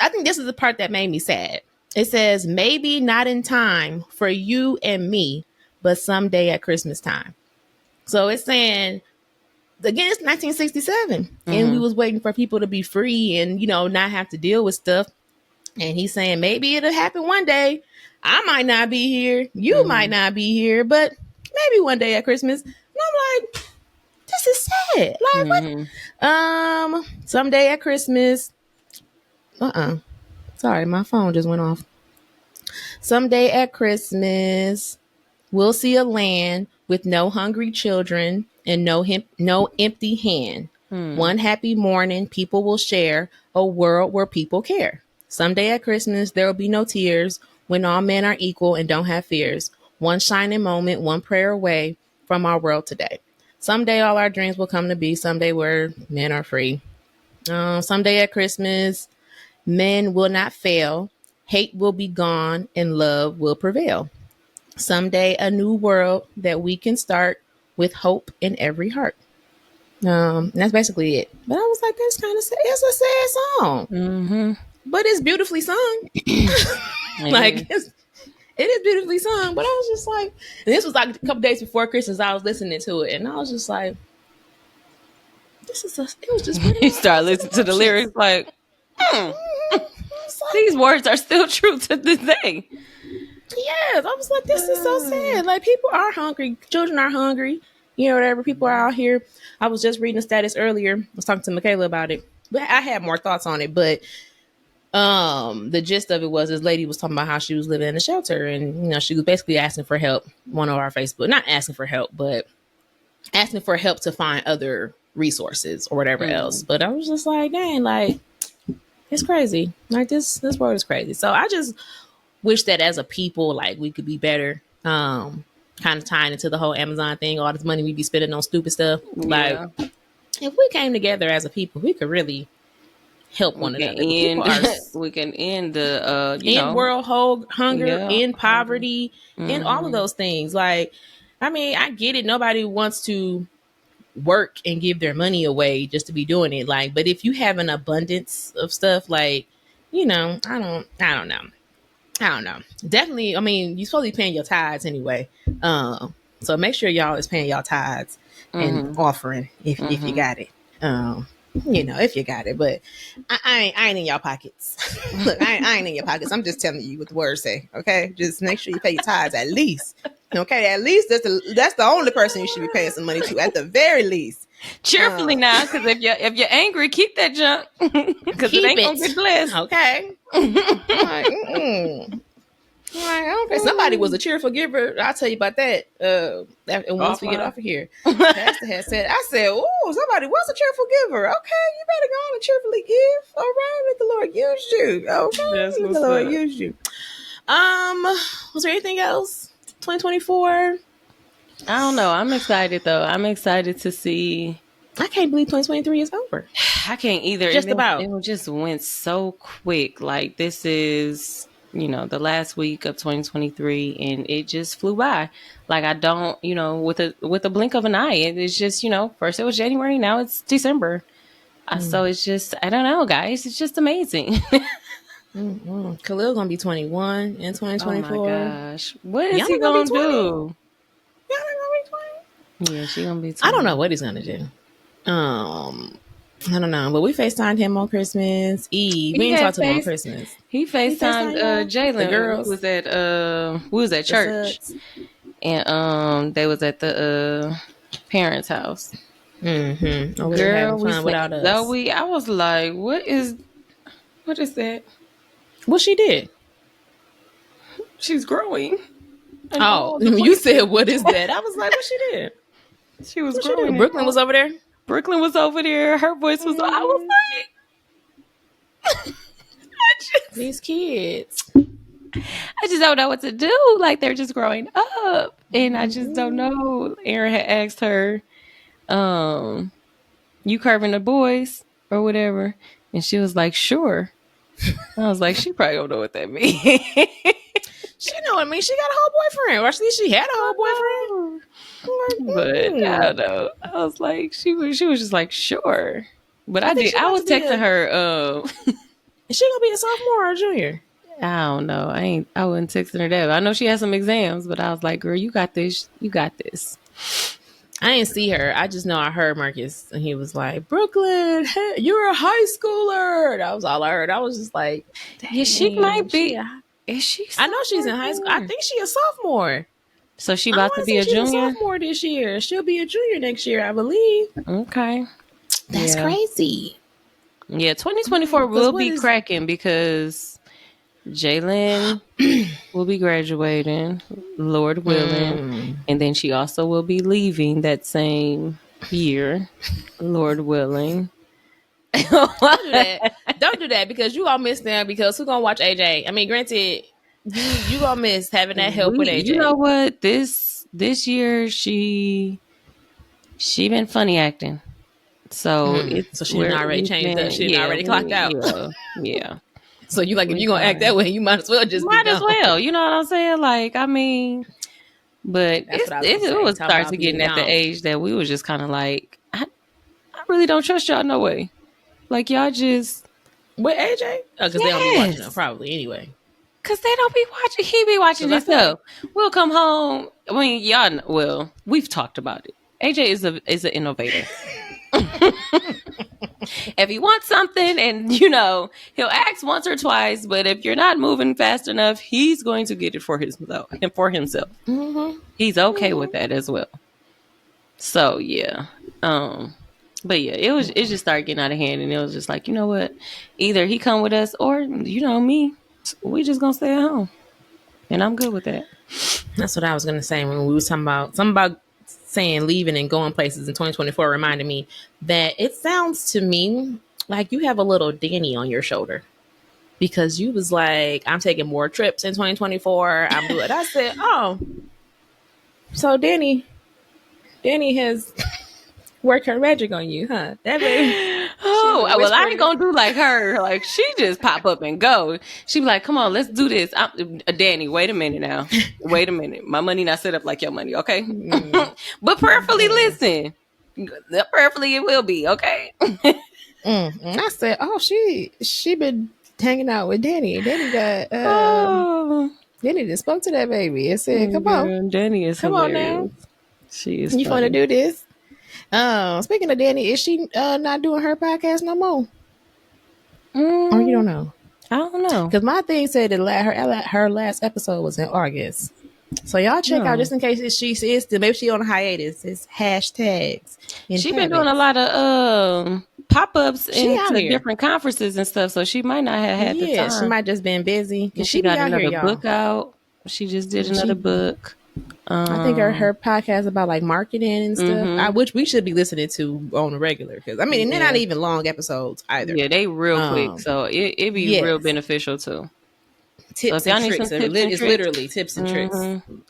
I think this is the part that made me sad. It says, "Maybe not in time for you and me, but someday at Christmas time." So it's saying, again, it's 1967, and we was waiting for people to be free and, not have to deal with stuff. And he's saying, maybe it'll happen one day. I might not be here. You might not be here, but maybe one day at Christmas. And I'm like, this is sad. Like, what? Someday at Christmas. Sorry, my phone just went off. "Someday at Christmas, we'll see a land with no hungry children and no empty hand. One happy morning, people will share a world where people care. Someday at Christmas, there will be no tears when all men are equal and don't have fears. One shining moment, one prayer away from our world today. Someday all our dreams will come to be. Someday where men are free. Someday at Christmas, men will not fail. Hate will be gone and love will prevail. Someday a new world that we can start with hope in every heart." And that's basically it. But I was like, that's kind of sad. It's a sad song, but it's beautifully sung. Like it is beautifully sung. But I was just like, and this was like a couple days before Christmas. I was listening to it, and I was just like, it was just. You start listening to the lyrics, like, these words are still true to this day. Yes, I was like, this is so sad. Like, people are hungry. Children are hungry. Whatever. People are out here. I was just reading a status earlier. I was talking to Michaela about it. But I had more thoughts on it. But the gist of it was this lady was talking about how she was living in a shelter. And, she was basically asking for help. One of our Facebook. Not asking for help, but asking for help to find other resources or whatever else. But I was just like, dang, like, it's crazy. Like, this world is crazy. So I just wish that as a people, like, we could be better. Kind of tying into the whole Amazon thing, all this money we be spending on stupid stuff. Like, if we came together as a people, we could really help one another. We can end the end world hunger, end poverty, end all of those things. Like, I mean, I get it. Nobody wants to work and give their money away just to be doing it. Like, but if you have an abundance of stuff, like, I don't know. Definitely, I mean, you're supposed to be paying your tithes anyway. So make sure y'all is paying y'all tithes and offering if you got it. if you got it. But I ain't in y'all pockets. Look, I ain't in your pockets. I'm just telling you what the words say. Okay, just make sure you pay your tithes at least. Okay, at least that's the only person you should be paying some money to, at the very least. Cheerfully now, because if you're angry, keep that junk, because it ain't gonna get blessed. Okay. Okay. Somebody was a cheerful giver. I'll tell you about that. And once we get off of here, Pastor had said, I said, "Oh, somebody was a cheerful giver. Okay, you better go on and cheerfully give. All right, let the Lord use you. Okay, let the Lord use you." Was there anything else? 2024. I don't know. I'm excited though. I'm excited to see. I can't believe 2023 is over. I can't either. Just about. It just went so quick. Like this is, the last week of 2023, and it just flew by. Like I don't, with a blink of an eye. It's just, first it was January, now it's December. So it's just, I don't know, guys. It's just amazing. Khalil gonna be 21 in 2024. Oh my gosh, what is he gonna do? Yeah, she gonna be 20. I don't know what he's gonna do. I don't know, but we FaceTimed him on Christmas Eve. We didn't talk to him on Christmas. He FaceTimed Jalen. The girls. We was at church, and they was at the parents' house. Mm-hmm. Girl, we without us. Zoe, I was like, what is that? What she did? She's growing. Oh, you said, what is that? I was like, what she did? She was growing. Brooklyn was over there? Brooklyn was over there. Her voice was, I was like, these kids. I just don't know what to do. Like, they're just growing up. And I just don't know. Aaron had asked her, you curving the boys or whatever? And she was like, sure. I was like, she probably don't know what that means. She know what I mean. She got a whole boyfriend. Or at least she had a whole boyfriend. But I don't know. I was like, she was just like, sure. But I was texting her. Is she gonna be a sophomore or a junior? I don't know. I wasn't texting her that. I know she had some exams, but I was like, girl, you got this. You got this. I didn't see her. I just know I heard Marcus, and he was like, Brooklyn, hey, you're a high schooler. That was all I heard. I was just like, yeah, she might be. Is she? I know she's in high school. I think she's a sophomore. So she about to be a junior? She's a sophomore this year. She'll be a junior next year, I believe. Okay. That's crazy. Yeah, 2024 will be cracking because Jalen will be graduating, Lord willing. And then she also will be leaving that same year, Lord willing. Don't do that because you all miss them because who's gonna watch AJ? I mean, granted, you gonna miss having that help with AJ. You know what? This year she been funny acting. So she didn't already changed up. She didn't already clocked out. Yeah. So you like if you're gonna act that way, you might as well just might as well. You know what I'm saying? Like, I mean, but it was start to getting at the age that we was just kind of like, I really don't trust y'all no way. Like y'all just with AJ? Oh, because they don't be watching them probably anyway. Because they don't be watching. He be watching himself. We'll come home. I mean, y'all. Well, we've talked about it. AJ is an innovator. If he wants something, and he'll ask once or twice, but if you're not moving fast enough, he's going to get it for himself. Mm-hmm. He's okay with that as well. So yeah. But yeah, it just started getting out of hand, and it was just like, you know what? Either he come with us, or me, we just gonna stay at home, and I'm good with that. That's what I was gonna say when we was talking about something about saying leaving and going places in 2024. Reminded me that it sounds to me like you have a little Danny on your shoulder because you was like, I'm taking more trips in 2024. I'm doing. I said, oh, so Danny has. Work her magic on you, huh? That baby. Oh, well, I ain't gonna do like her. Like, she just pop up and go. She be like, come on, let's do this. Danny, wait a minute now. Wait a minute. My money not set up like your money, okay? But prayerfully listen. Prayerfully it will be, okay? I said, oh, she been hanging out with Danny. Danny got, Danny just spoke to that baby and said, come on. Danny is hilarious. Come on now. She is you want to do this? Speaking of Danny, is she not doing her podcast no more? Or you don't know? I don't know. Because my thing said that her last episode was in August. So y'all check out just in case she is still, maybe she on a hiatus. It's hashtags. She been doing a lot of pop-ups into different conferences and stuff, so she might not have had the time. She might just been busy because she got another here, book out. She just did another book. I think her podcast about like marketing and stuff, which we should be listening to on a regular. Because I mean, they're not even long episodes either. Yeah, they real quick, so it be real beneficial too. Tips and tricks. It's literally tips and tricks.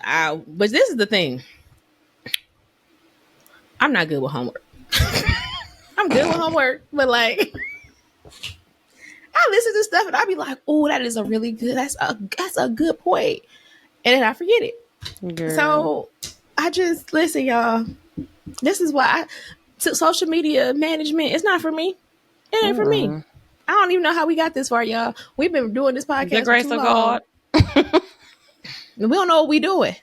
But this is the thing. I'm not good with homework. I'm good with homework, but like I listen to stuff and I be like, "Oh, that is a really good. That's a good point," and then I forget it. Girl. So I just listen, y'all. This is why social media management is not for me. It ain't for me. I don't even know how we got this far, y'all. We've been doing this podcast. The grace of God. We don't know what we doing.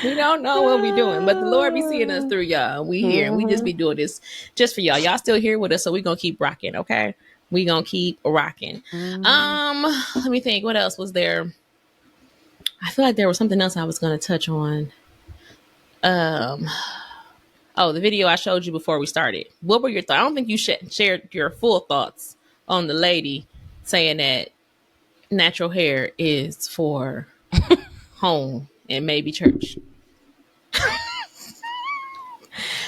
We don't know what we doing, but the Lord be seeing us through, y'all. We here and we just be doing this just for y'all. Y'all still here with us, so we gonna keep rocking, okay? We gonna keep rocking. Let me think. What else was there? I feel like there was something else I was gonna touch on. The video I showed you before we started. What were your thoughts? I don't think you shared your full thoughts on the lady saying that natural hair is for home and maybe church.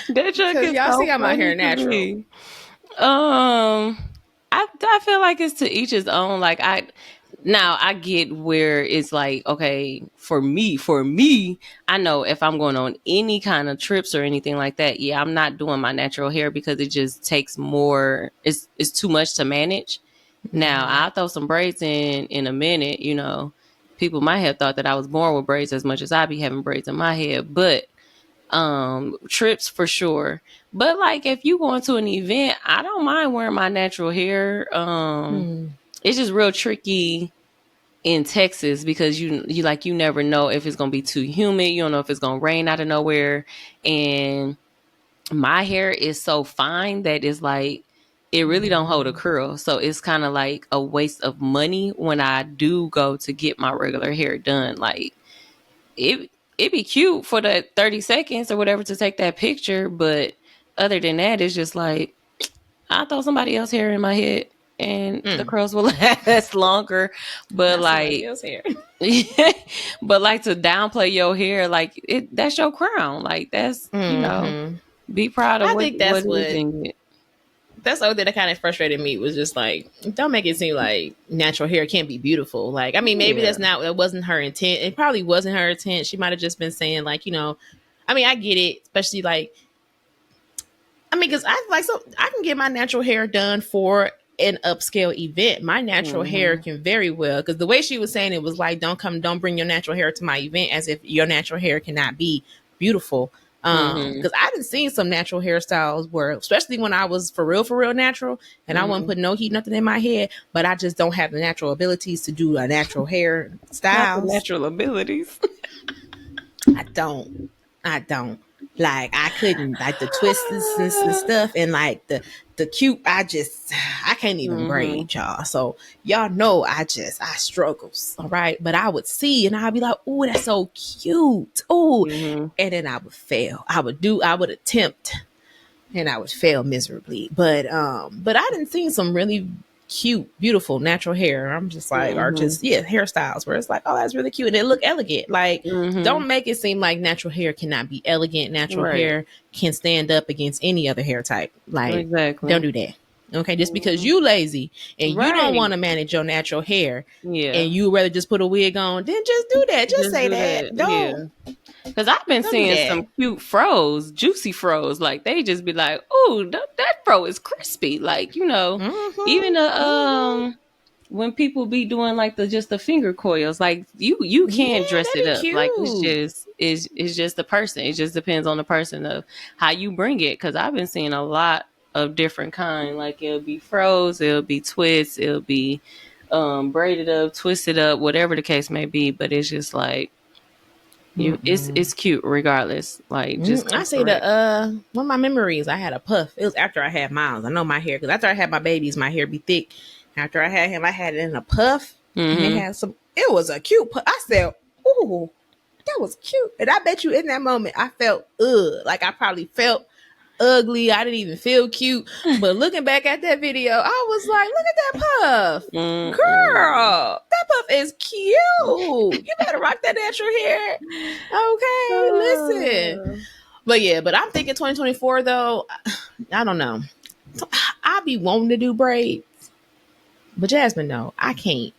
That y'all see I'm out here natural. I feel like it's to each his own. Like I get where it's like, okay, for me, I know if I'm going on any kind of trips or anything like that, yeah, I'm not doing my natural hair because it just takes more. It's too much to manage. Now I'll throw some braids in a minute. You know, people might have thought that I was born with braids as much as I be having braids in my head, but trips for sure. But like if you going to an event, I don't mind wearing my natural hair. It's just real tricky in Texas because you never know if it's gonna be too humid. You don't know if it's gonna rain out of nowhere. And my hair is so fine that it's like it really don't hold a curl. So it's kind of like a waste of money when I do go to get my regular hair done. Like it'd be cute for the 30 seconds or whatever to take that picture, but other than that, it's just like I throw somebody else's hair in my head and the curls will last longer. But but like to downplay your hair, like that's your crown. Like that's you know, be proud of what it. That's the other thing that kind of frustrated me was just like, don't make it seem like natural hair can't be beautiful. Like, I mean, maybe that wasn't her intent. It probably wasn't her intent. She might have just been saying like, you know, I mean, I get it, especially like, I mean, because I can get my natural hair done for an upscale event. My natural hair can very well, because the way she was saying it was like, don't bring your natural hair to my event as if your natural hair cannot be beautiful. Because I done seen some natural hairstyles where, especially when I was for real natural, and I wasn't putting no heat, nothing in my head, but I just don't have the natural abilities to do a natural hair style. Natural abilities. I don't. Like I couldn't, like the twists and stuff, and like the cute. I can't even braid, y'all. So y'all know I struggles. All right, but I would see and I'd be like, "Oh, that's so cute." Oh, and then I would fail. I would attempt, and I would fail miserably. But I didn't see some really cute, beautiful natural hair. I'm just like, or just hairstyles where it's like, oh, that's really cute and it look elegant. Like, don't make it seem like natural hair cannot be elegant. Natural hair can stand up against any other hair type. Like, don't do that. Okay, just because you lazy and you don't want to manage your natural hair, and you rather just put a wig on, then just do that. Just say that. Don't. Because I've been seeing some cute fros, juicy fros. Like, they just be like, oh, that fro is crispy. Like, you know, even when people be doing like the finger coils, like you can dress it up. Cute. Like, it's just the person. It just depends on the person of how you bring it. Because I've been seeing a lot of different kind. Like, it'll be fros, it'll be twists, it'll be braided up, twisted up, whatever the case may be. But it's just like, It's cute regardless. Like, just I see the one of my memories. I had a puff. It was after I had Miles. I know my hair, because after I had my babies, my hair be thick. After I had him, I had it in a puff, and it had some. It was a cute puff. I said, "Ooh, that was cute." And I bet you in that moment, I felt like I probably felt ugly. I didn't even feel cute. But looking back at that video, I was like, "Look at that puff, girl! That puff is cute. You better rock that natural hair." Okay, listen. But yeah, but I'm thinking 2024 though. I don't know. I be wanting to do braids, but Jasmine, no, I can't.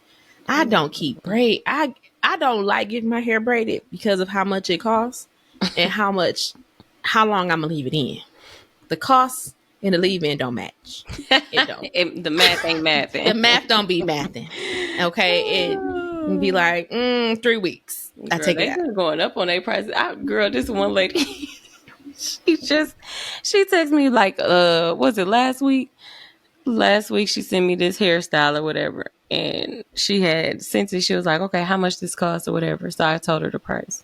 I don't keep braid. I don't like getting my hair braided because of how much it costs and how long I'm gonna leave it in. The cost and the leave in don't match. It don't. The math ain't mathing. The math don't be mathing. Okay, it be like 3 weeks. I take it out. They going up on their prices. Girl, this one lady, she texted me like, was it last week? Last week she sent me this hairstyle or whatever, and she had sent it. She was like, "Okay, how much this costs or whatever." So I told her the price,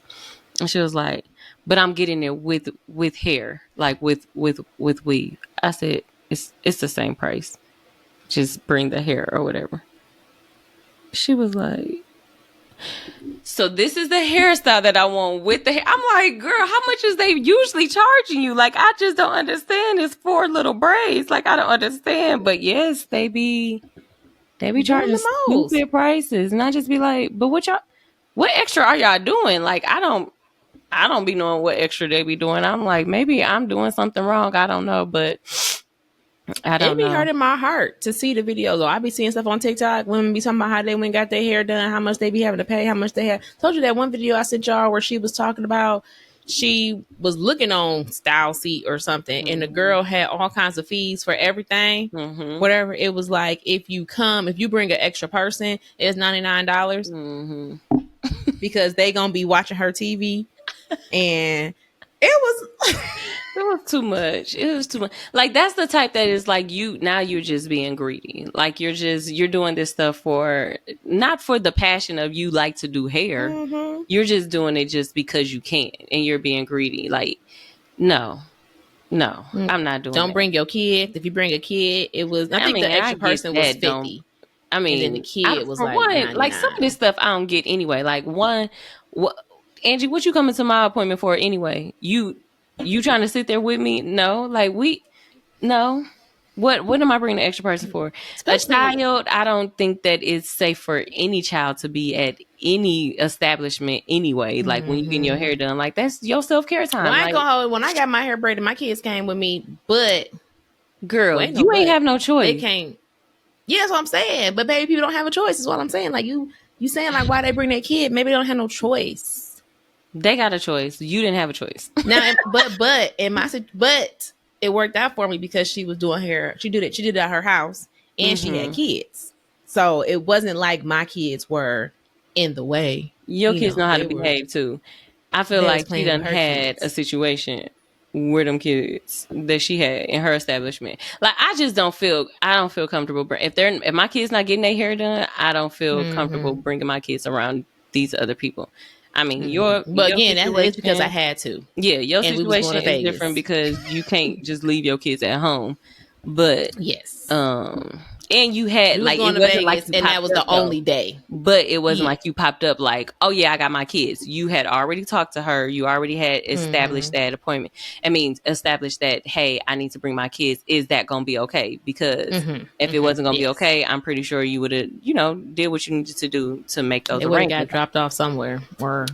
and she was like, "But I'm getting it with hair, like with weave." I said, "It's the same price. Just bring the hair or whatever." She was like, "So this is the hairstyle that I want with the hair." I'm like, "Girl, how much is they usually charging you? Like, I just don't understand. It's 4 little braids. Like, I don't understand." But yes, they be charging stupid prices, and I just be like, "But what extra are y'all doing?" Like, I don't be knowing what extra they be doing. I'm like, maybe I'm doing something wrong. I don't know, but I don't know. It be hurting my heart to see the videos. Though I be seeing stuff on TikTok. Women be talking about how they went and got their hair done, how much they be having to pay, how much they have. Told you that one video I sent y'all where she was talking about she was looking on Style Seat or something, and the girl had all kinds of fees for everything. Whatever it was, like if you bring an extra person, it's $99 because they gonna be watching her TV, and it was. It was too much. It was too much. Like, that's the type that is like, you're just being greedy. Like, you're doing this stuff not for the passion of you like to do hair. You're just doing it just because you can, and you're being greedy. Like, no, I'm not doing. Don't bring your kid. If you bring a kid, it was. I think the extra person was 50. I mean, and then the kid was like, one, like some of this stuff I don't get anyway. Like, Angie, what you coming to my appointment for anyway? You trying to sit there with me? No, like no. What am I bringing the extra person for? Especially a child, I don't think that it's safe for any child to be at any establishment anyway. Like when you getting your hair done, like that's your self-care time. Well, I ain't gonna hold it. When I got my hair braided, my kids came with me, but girl, you ain't have no choice. They can't. Yeah, that's what I'm saying. But baby, people don't have a choice. Is what I'm saying. Like you saying like why they bring their kid? Maybe they don't have no choice. They got a choice. You didn't have a choice. Now, but it worked out for me because she was doing hair. She did it at her house, and she had kids. So it wasn't like my kids were in the way. Your kids know how to behave too. I feel like she done had a situation with them kids that she had in her establishment. Like I don't feel comfortable. If my kids not getting their hair done, I don't feel comfortable bringing my kids around these other people. I mean, but again, that's because I had to. Yeah, your situation is different because you can't just leave your kids at home. But yes, and you had like it wasn't like and that was the only day. But it wasn't like you popped up like, oh yeah, I got my kids. You had already talked to her. You already had established that appointment. I mean, established that, hey, I need to bring my kids. Is that gonna be okay? Because if it wasn't gonna be okay, I'm pretty sure you would have, did what you needed to do to make those arrangements. It would have got dropped off somewhere, or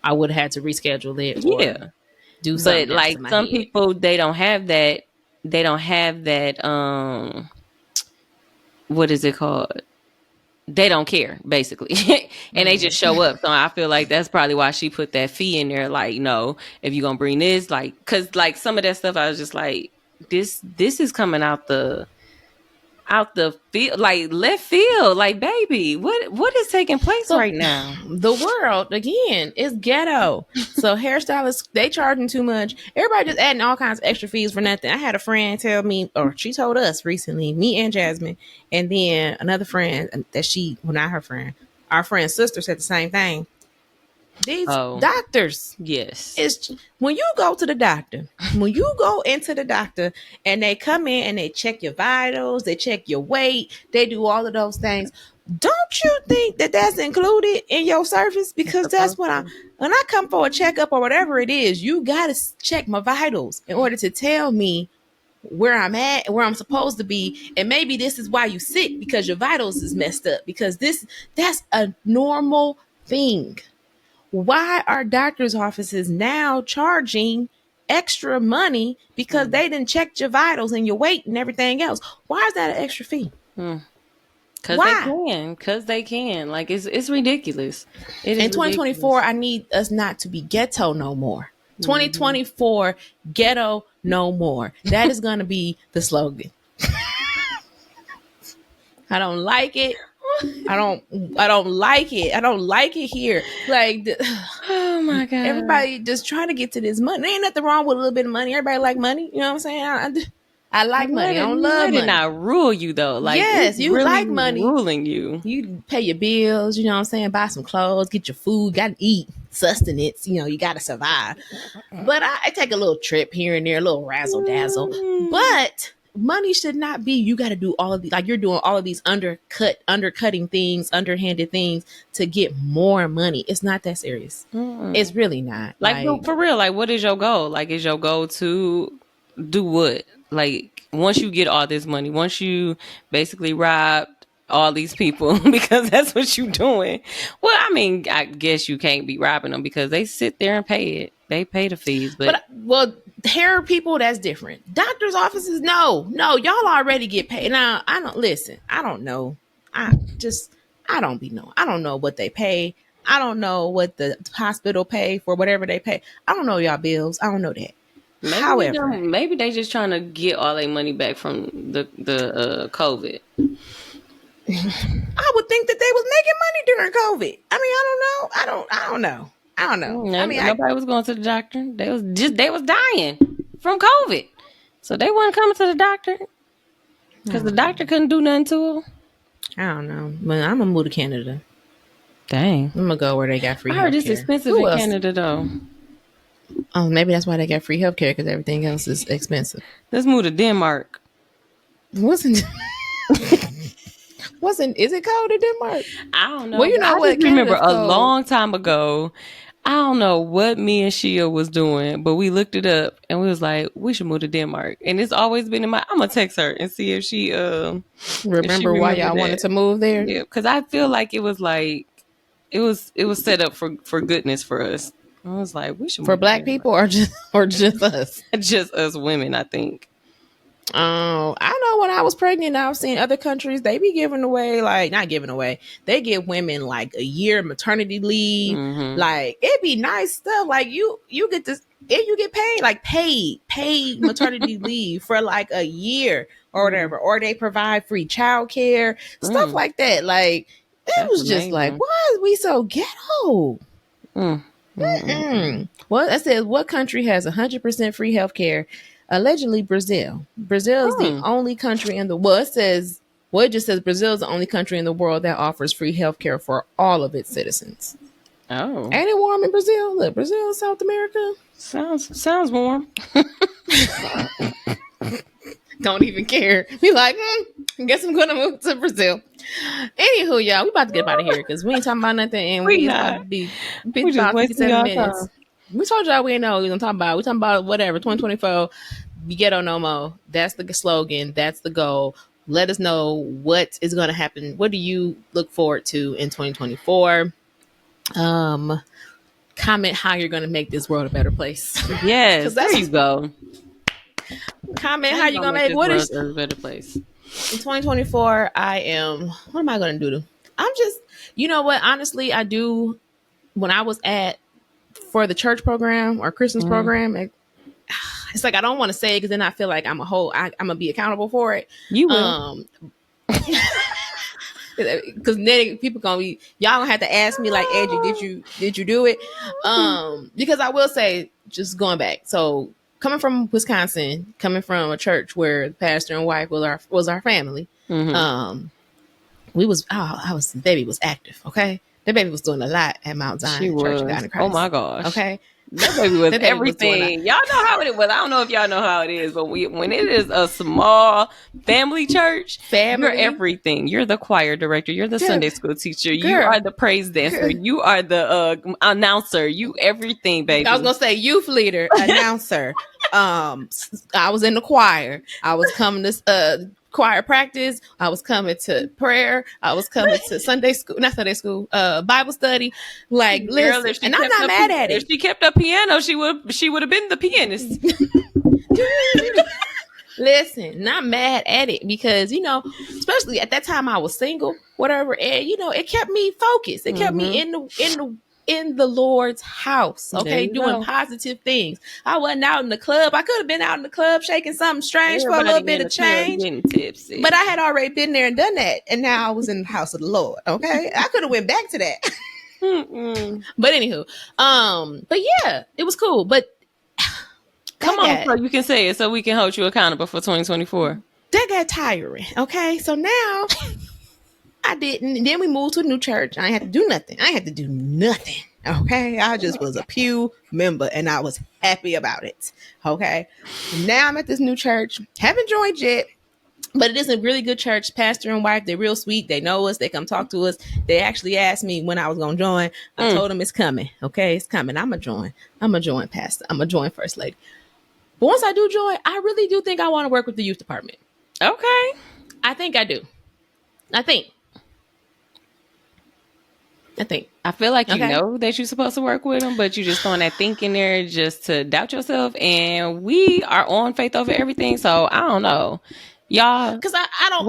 I would have had to reschedule it. Yeah, do something. But like some people, they don't have that. They don't have that. What is it called? They don't care, basically. And they just show up. So I feel like that's probably why she put that fee in there. Like, no, if you're going to bring this, like, cause like some of that stuff, I was just like, this is coming out the field, like left field, like baby, what is taking place right now? The world again is ghetto. So hairstylists, they charging too much. Everybody just adding all kinds of extra fees for nothing. I had a friend tell me, or she told us recently, me and Jasmine, and then another friend that not her friend, our friend's sister said the same thing. These doctors. Yes. It's when you go to the doctor, when you go into the doctor and they come in and they check your vitals, they check your weight, they do all of those things. Don't you think that that's included in your service? Because that's when I come for a checkup or whatever it is, you got to check my vitals in order to tell me where I'm at and where I'm supposed to be. And maybe this is why you sick, because your vitals is messed up, because that's a normal thing. Why are doctors' offices now charging extra money because they didn't check your vitals and your weight and everything else? Why is that an extra fee? Because they can. Like, it's ridiculous. It is in 2024, ridiculous. I need us not to be ghetto no more. 2024, ghetto no more. That is going to be the slogan. I don't like it. I don't like it. I don't like it here. Like, oh my God. Everybody just trying to get to this money. There ain't nothing wrong with a little bit of money. Everybody like money. You know what I'm saying? I like money. I don't love money. It not rule you though. Like, yes, you really like money. Ruling you. You pay your bills. You know what I'm saying? Buy some clothes. Get your food. Got to eat. Sustenance. You know, you got to survive. But I take a little trip here and there, a little razzle dazzle. But money should not be, you got to do all of these, like you're doing all of these undercutting things, underhanded things to get more money. It's not that serious. It's really not. Like for real, like what is your goal? Like, is your goal to do what? Like, once you get all this money, once you basically robbed all these people, because that's what you're doing. Well, I mean, I guess you can't be robbing them because they sit there and pay it. They pay the fees, but well, hair people, that's different. Doctors' offices, no, y'all already get paid. Now, I don't know. I don't know what they pay. I don't know what the hospital pay for whatever they pay. I don't know y'all bills. I don't know that. However, maybe they just trying to get all their money back from the COVID. I would think that they was making money during COVID. I mean, I don't know. I mean, nobody was going to the doctor. They was dying from COVID, so they weren't coming to the doctor because the doctor couldn't do nothing to them. I don't know, but I'm gonna move to Canada. Dang, I'm gonna go where they got free. I heard it's expensive in Canada though. Oh, maybe that's why they got free healthcare, because everything else is expensive. Let's move to Denmark. Is it cold in Denmark? I don't know. Well, you know I what? Remember a long time ago, I don't know what me and Shia was doing, but we looked it up and we was like, we should move to Denmark. And it's always been in my, I'm gonna text her and see if she remember why y'all wanted to move there. Yeah, because I feel like it was set up for goodness for us. I was like, we should for Black people or just us, just us women, I think. Oh, I know when I was pregnant, I've seen other countries, they be giving away, like, not giving away, they give women like a year maternity leave. Like, it'd be nice stuff. Like, you get this, and you get paid, like paid maternity leave for like a year or whatever, or they provide free childcare, stuff like that. Like, it was just amazing. Like, why is we so ghetto? Well, that says, what country has 100% free healthcare? Allegedly, Brazil. Brazil is the only country in the world. It just says Brazil is the only country in the world that offers free healthcare for all of its citizens. Oh, ain't it warm in Brazil? Look, Brazil, South America. Sounds warm. Don't even care. Be like, I guess I'm gonna move to Brazil. Anywho, y'all, we about to get out of here because we ain't talking about nothing, and we about to be about 57 minutes. Time. We told y'all we didn't know what we were talking about. We talking about whatever, 2024, ghetto no more. That's the slogan. That's the goal. Let us know what is going to happen. What do you look forward to in 2024? Comment how you're going to make this world a better place. Yes, there you go. Comment how you're going to make what is a better place. In 2024, what am I going to do? I'm just, you know what? Honestly, I do. When I was for the church program or Christmas program, it's like I don't want to say it because then I feel like I'm gonna be accountable for it. You will, because then people y'all gonna have to ask me like, Angie, did you do it? Because I will say, just going back, so coming from Wisconsin, coming from a church where the pastor and wife was our family, baby was active, okay. That baby was doing a lot at Mount Zion She Church of God was. in Oh Christ. my gosh. Okay. That baby was That baby was doing everything. Y'all know how it was. I don't know if y'all know how it is, but when it is a small family church, you're everything. You're the choir director. You're the Sunday school teacher. You are the praise dancer. You are the announcer. You everything, baby. I was gonna say youth leader, announcer. I was in the choir. I was coming to choir practice. I was coming to prayer. I was coming to Sunday school, not Sunday school, Bible study. Like, Girl, listen, and I'm not mad at it. If she kept a piano, she would have been the pianist. Listen, not mad at it because, you know, especially at that time I was single, whatever, and you know, it kept me focused. It kept me in the Lord's house, okay, doing positive things. I wasn't out in the club. I could have been out in the club shaking something strange for a little bit of change, tipsy. but I had already been there and done that, and now I was in the house of the Lord. Okay, I could have went back to that. But anywho, but yeah, it was cool. But come on, so you can say it, so we can hold you accountable for 2024. That got tiring. Okay, so now I didn't. Then we moved to a new church. I had to do nothing. Okay, I just was a pew member, and I was happy about it. Okay, now I'm at this new church. Haven't joined yet, but it is a really good church. Pastor and wife, they're real sweet. They know us. They come talk to us. They actually asked me when I was gonna join. I told them it's coming. Okay, it's coming. I'm gonna join, Pastor. I'm gonna join First Lady. But once I do join, I really do think I want to work with the youth department. Okay. I think I do. I feel like you know that you're supposed to work with them, but you just throwing that think in there just to doubt yourself. And we are on faith over everything, so I don't know, y'all. Because I don't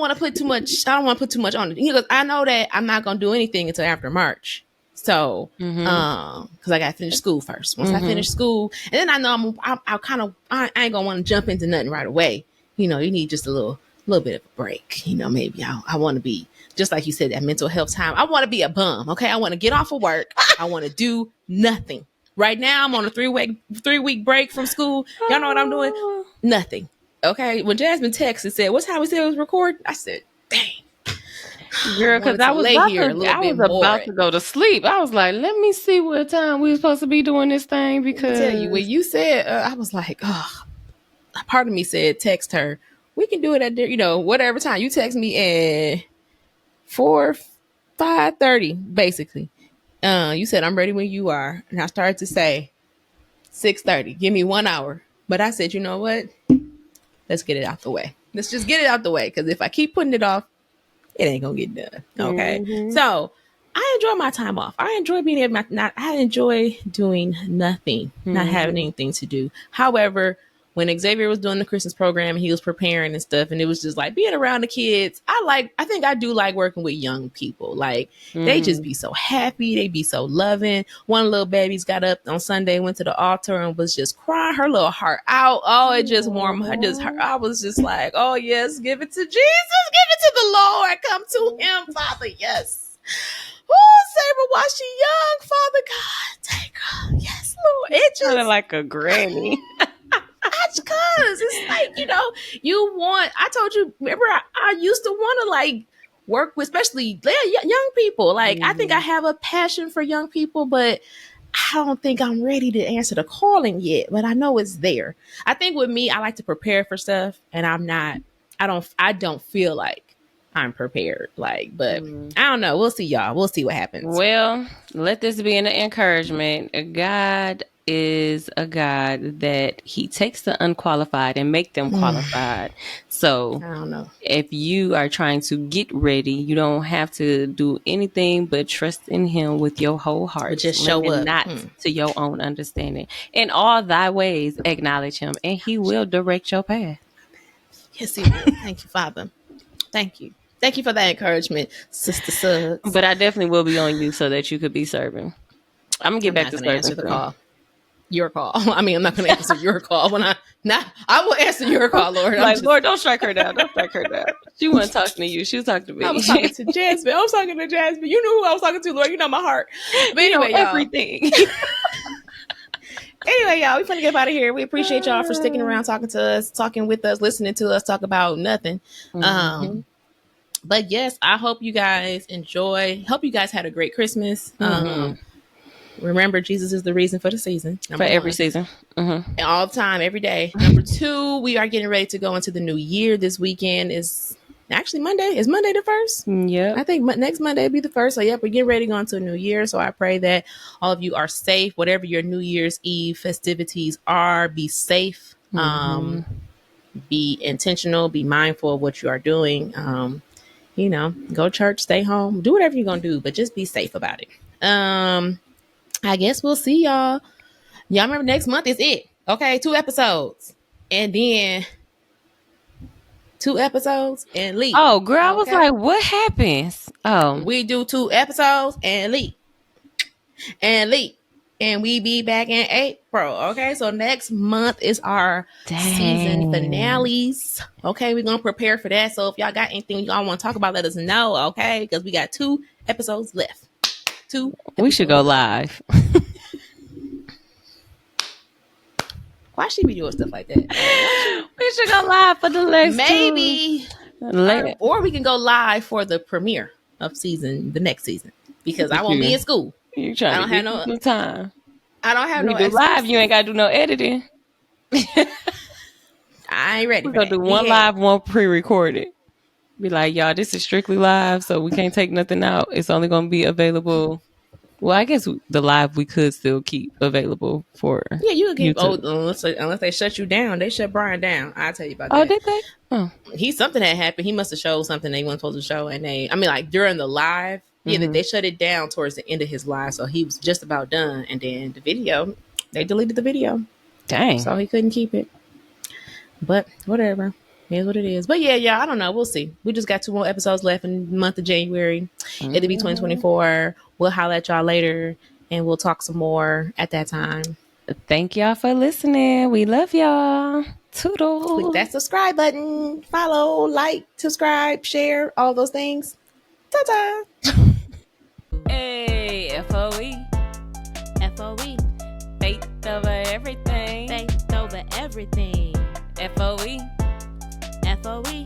want to put too much. I don't want to put too much on it because I know that I'm not gonna do anything until after March. So, because I got to finish school first. Once I finish school, and then I know I ain't gonna want to jump into nothing right away. You know, you need just a little bit of a break. You know, maybe I want to be just like you said, that mental health time. I want to be a bum. Okay, I want to get off of work. I want to do nothing. Right now, I'm on a 3-week break from school. Y'all know what I'm doing? Nothing. Okay. When Jasmine texted and said, "What's how we said it was recording?" I said, "Dang." Girl, because I was about to go to sleep. I was like, let me see what time we were supposed to be doing this thing. Because I tell you, when you said, I was like, oh, part of me said, text her. We can do it at, you know, whatever time. You text me at 5:30, basically. You said, I'm ready when you are. And I started to say 6:30. Give me 1 hour. But I said, you know what? Let's get it out the way. Let's just get it out the way. Because if I keep putting it off, it ain't gonna get done. Okay. So I enjoy my time off. I enjoy being able I enjoy doing nothing, not having anything to do. However, when Xavier was doing the Christmas program and he was preparing and stuff, and it was just like being around the kids, I think I do like working with young people. Like they just be so happy, they be so loving. One little baby's got up on Sunday, went to the altar and was just crying her little heart out. Oh, it just warmed her. I was just like, oh yes, give it to Jesus, give it to the Lord, come to him, Father, yes. Oh, Sabre, while she young, Father God, take her. Yes, Lord. It just sounded like a granny. Because it's like, you know, I told you, remember, I used to want to like work with, especially young people. Like, I think I have a passion for young people, but I don't think I'm ready to answer the calling yet, but I know it's there. I think with me, I like to prepare for stuff, and I don't feel like I'm prepared. Like, but I don't know. We'll see, y'all. We'll see what happens. Well, let this be an encouragement. God is a God that he takes the unqualified and make them qualified. So I don't know. If you are trying to get ready, you don't have to do anything but trust in him with your whole heart. But just show up. Not to your own understanding. In all thy ways, acknowledge him, and he will direct your path. Yes, he will. Thank you, Father. Thank you. Thank you for that encouragement, Sister Suggs. But I definitely will be on you so that you could be serving. I'm going to get back to answer the call. Your call. I mean, I'm not going to answer your call I will answer your call, Lord. Lord, don't strike her down. Don't strike her down. She wasn't talking to you. She was talking to me. I was talking to Jasmine. You knew who I was talking to, Lord. You know my heart. But anyway, y'all. Everything. Anyway, y'all, we're going to get out of here. We appreciate y'all for sticking around, talking to us, talking with us, listening to us talk about nothing. But yes, I hope you guys enjoy. Hope you guys had a great Christmas. Remember, Jesus is the reason for the season. For every season. All the time, every day. Number 2, we are getting ready to go into the new year. This weekend is actually Monday. Is Monday the 1st? Yeah. I think next Monday will be the 1st. So, yep, we're getting ready to go into a new year. So, I pray that all of you are safe. Whatever your New Year's Eve festivities are, be safe. Be intentional. Be mindful of what you are doing. Go church, stay home. Do whatever you're going to do, but just be safe about it. I guess we'll see y'all. Y'all remember next month is it. Okay, 2 episodes. And then 2 episodes and leave. Oh, girl, I was like, what happens? Oh. We do 2 episodes and leave. And leave. And we be back in April. Okay, so next month is our season finales. Okay, we're going to prepare for that. So if y'all got anything y'all want to talk about, let us know. Okay, because we got 2 episodes left. 2 episodes. We should go live. Why should we doing stuff like that? We should go live for the next maybe, or we can go live for the premiere of the next season, because I won't be in school. You trying I don't have no time. I don't have we no do live. You ain't got to do no editing. I ain't ready. We're gonna do one live, one pre-recorded. Be like, y'all, this is strictly live, so we can't take nothing out. It's only gonna be available. Well, I guess the live we could still keep available for. Yeah, you can keep. Unless they shut you down, they shut Brian down. I'll tell you about that. Oh, did they? Oh, something had happened. He must have showed something they weren't supposed to show, and during the live, they shut it down towards the end of his live, so he was just about done, and then the video, they deleted the video. Dang. So he couldn't keep it. But whatever. It is what it is. But yeah, I don't know. We'll see. We just got 2 more episodes left in the month of January. It'll be 2024. We'll holler at y'all later, and we'll talk some more at that time. Thank y'all for listening. We love y'all. Toodles. Click that subscribe button. Follow, like, subscribe, share, all those things. Ta-ta. Hey, FOE. FOE. Faith over everything. Faith over everything. FOE. FOE.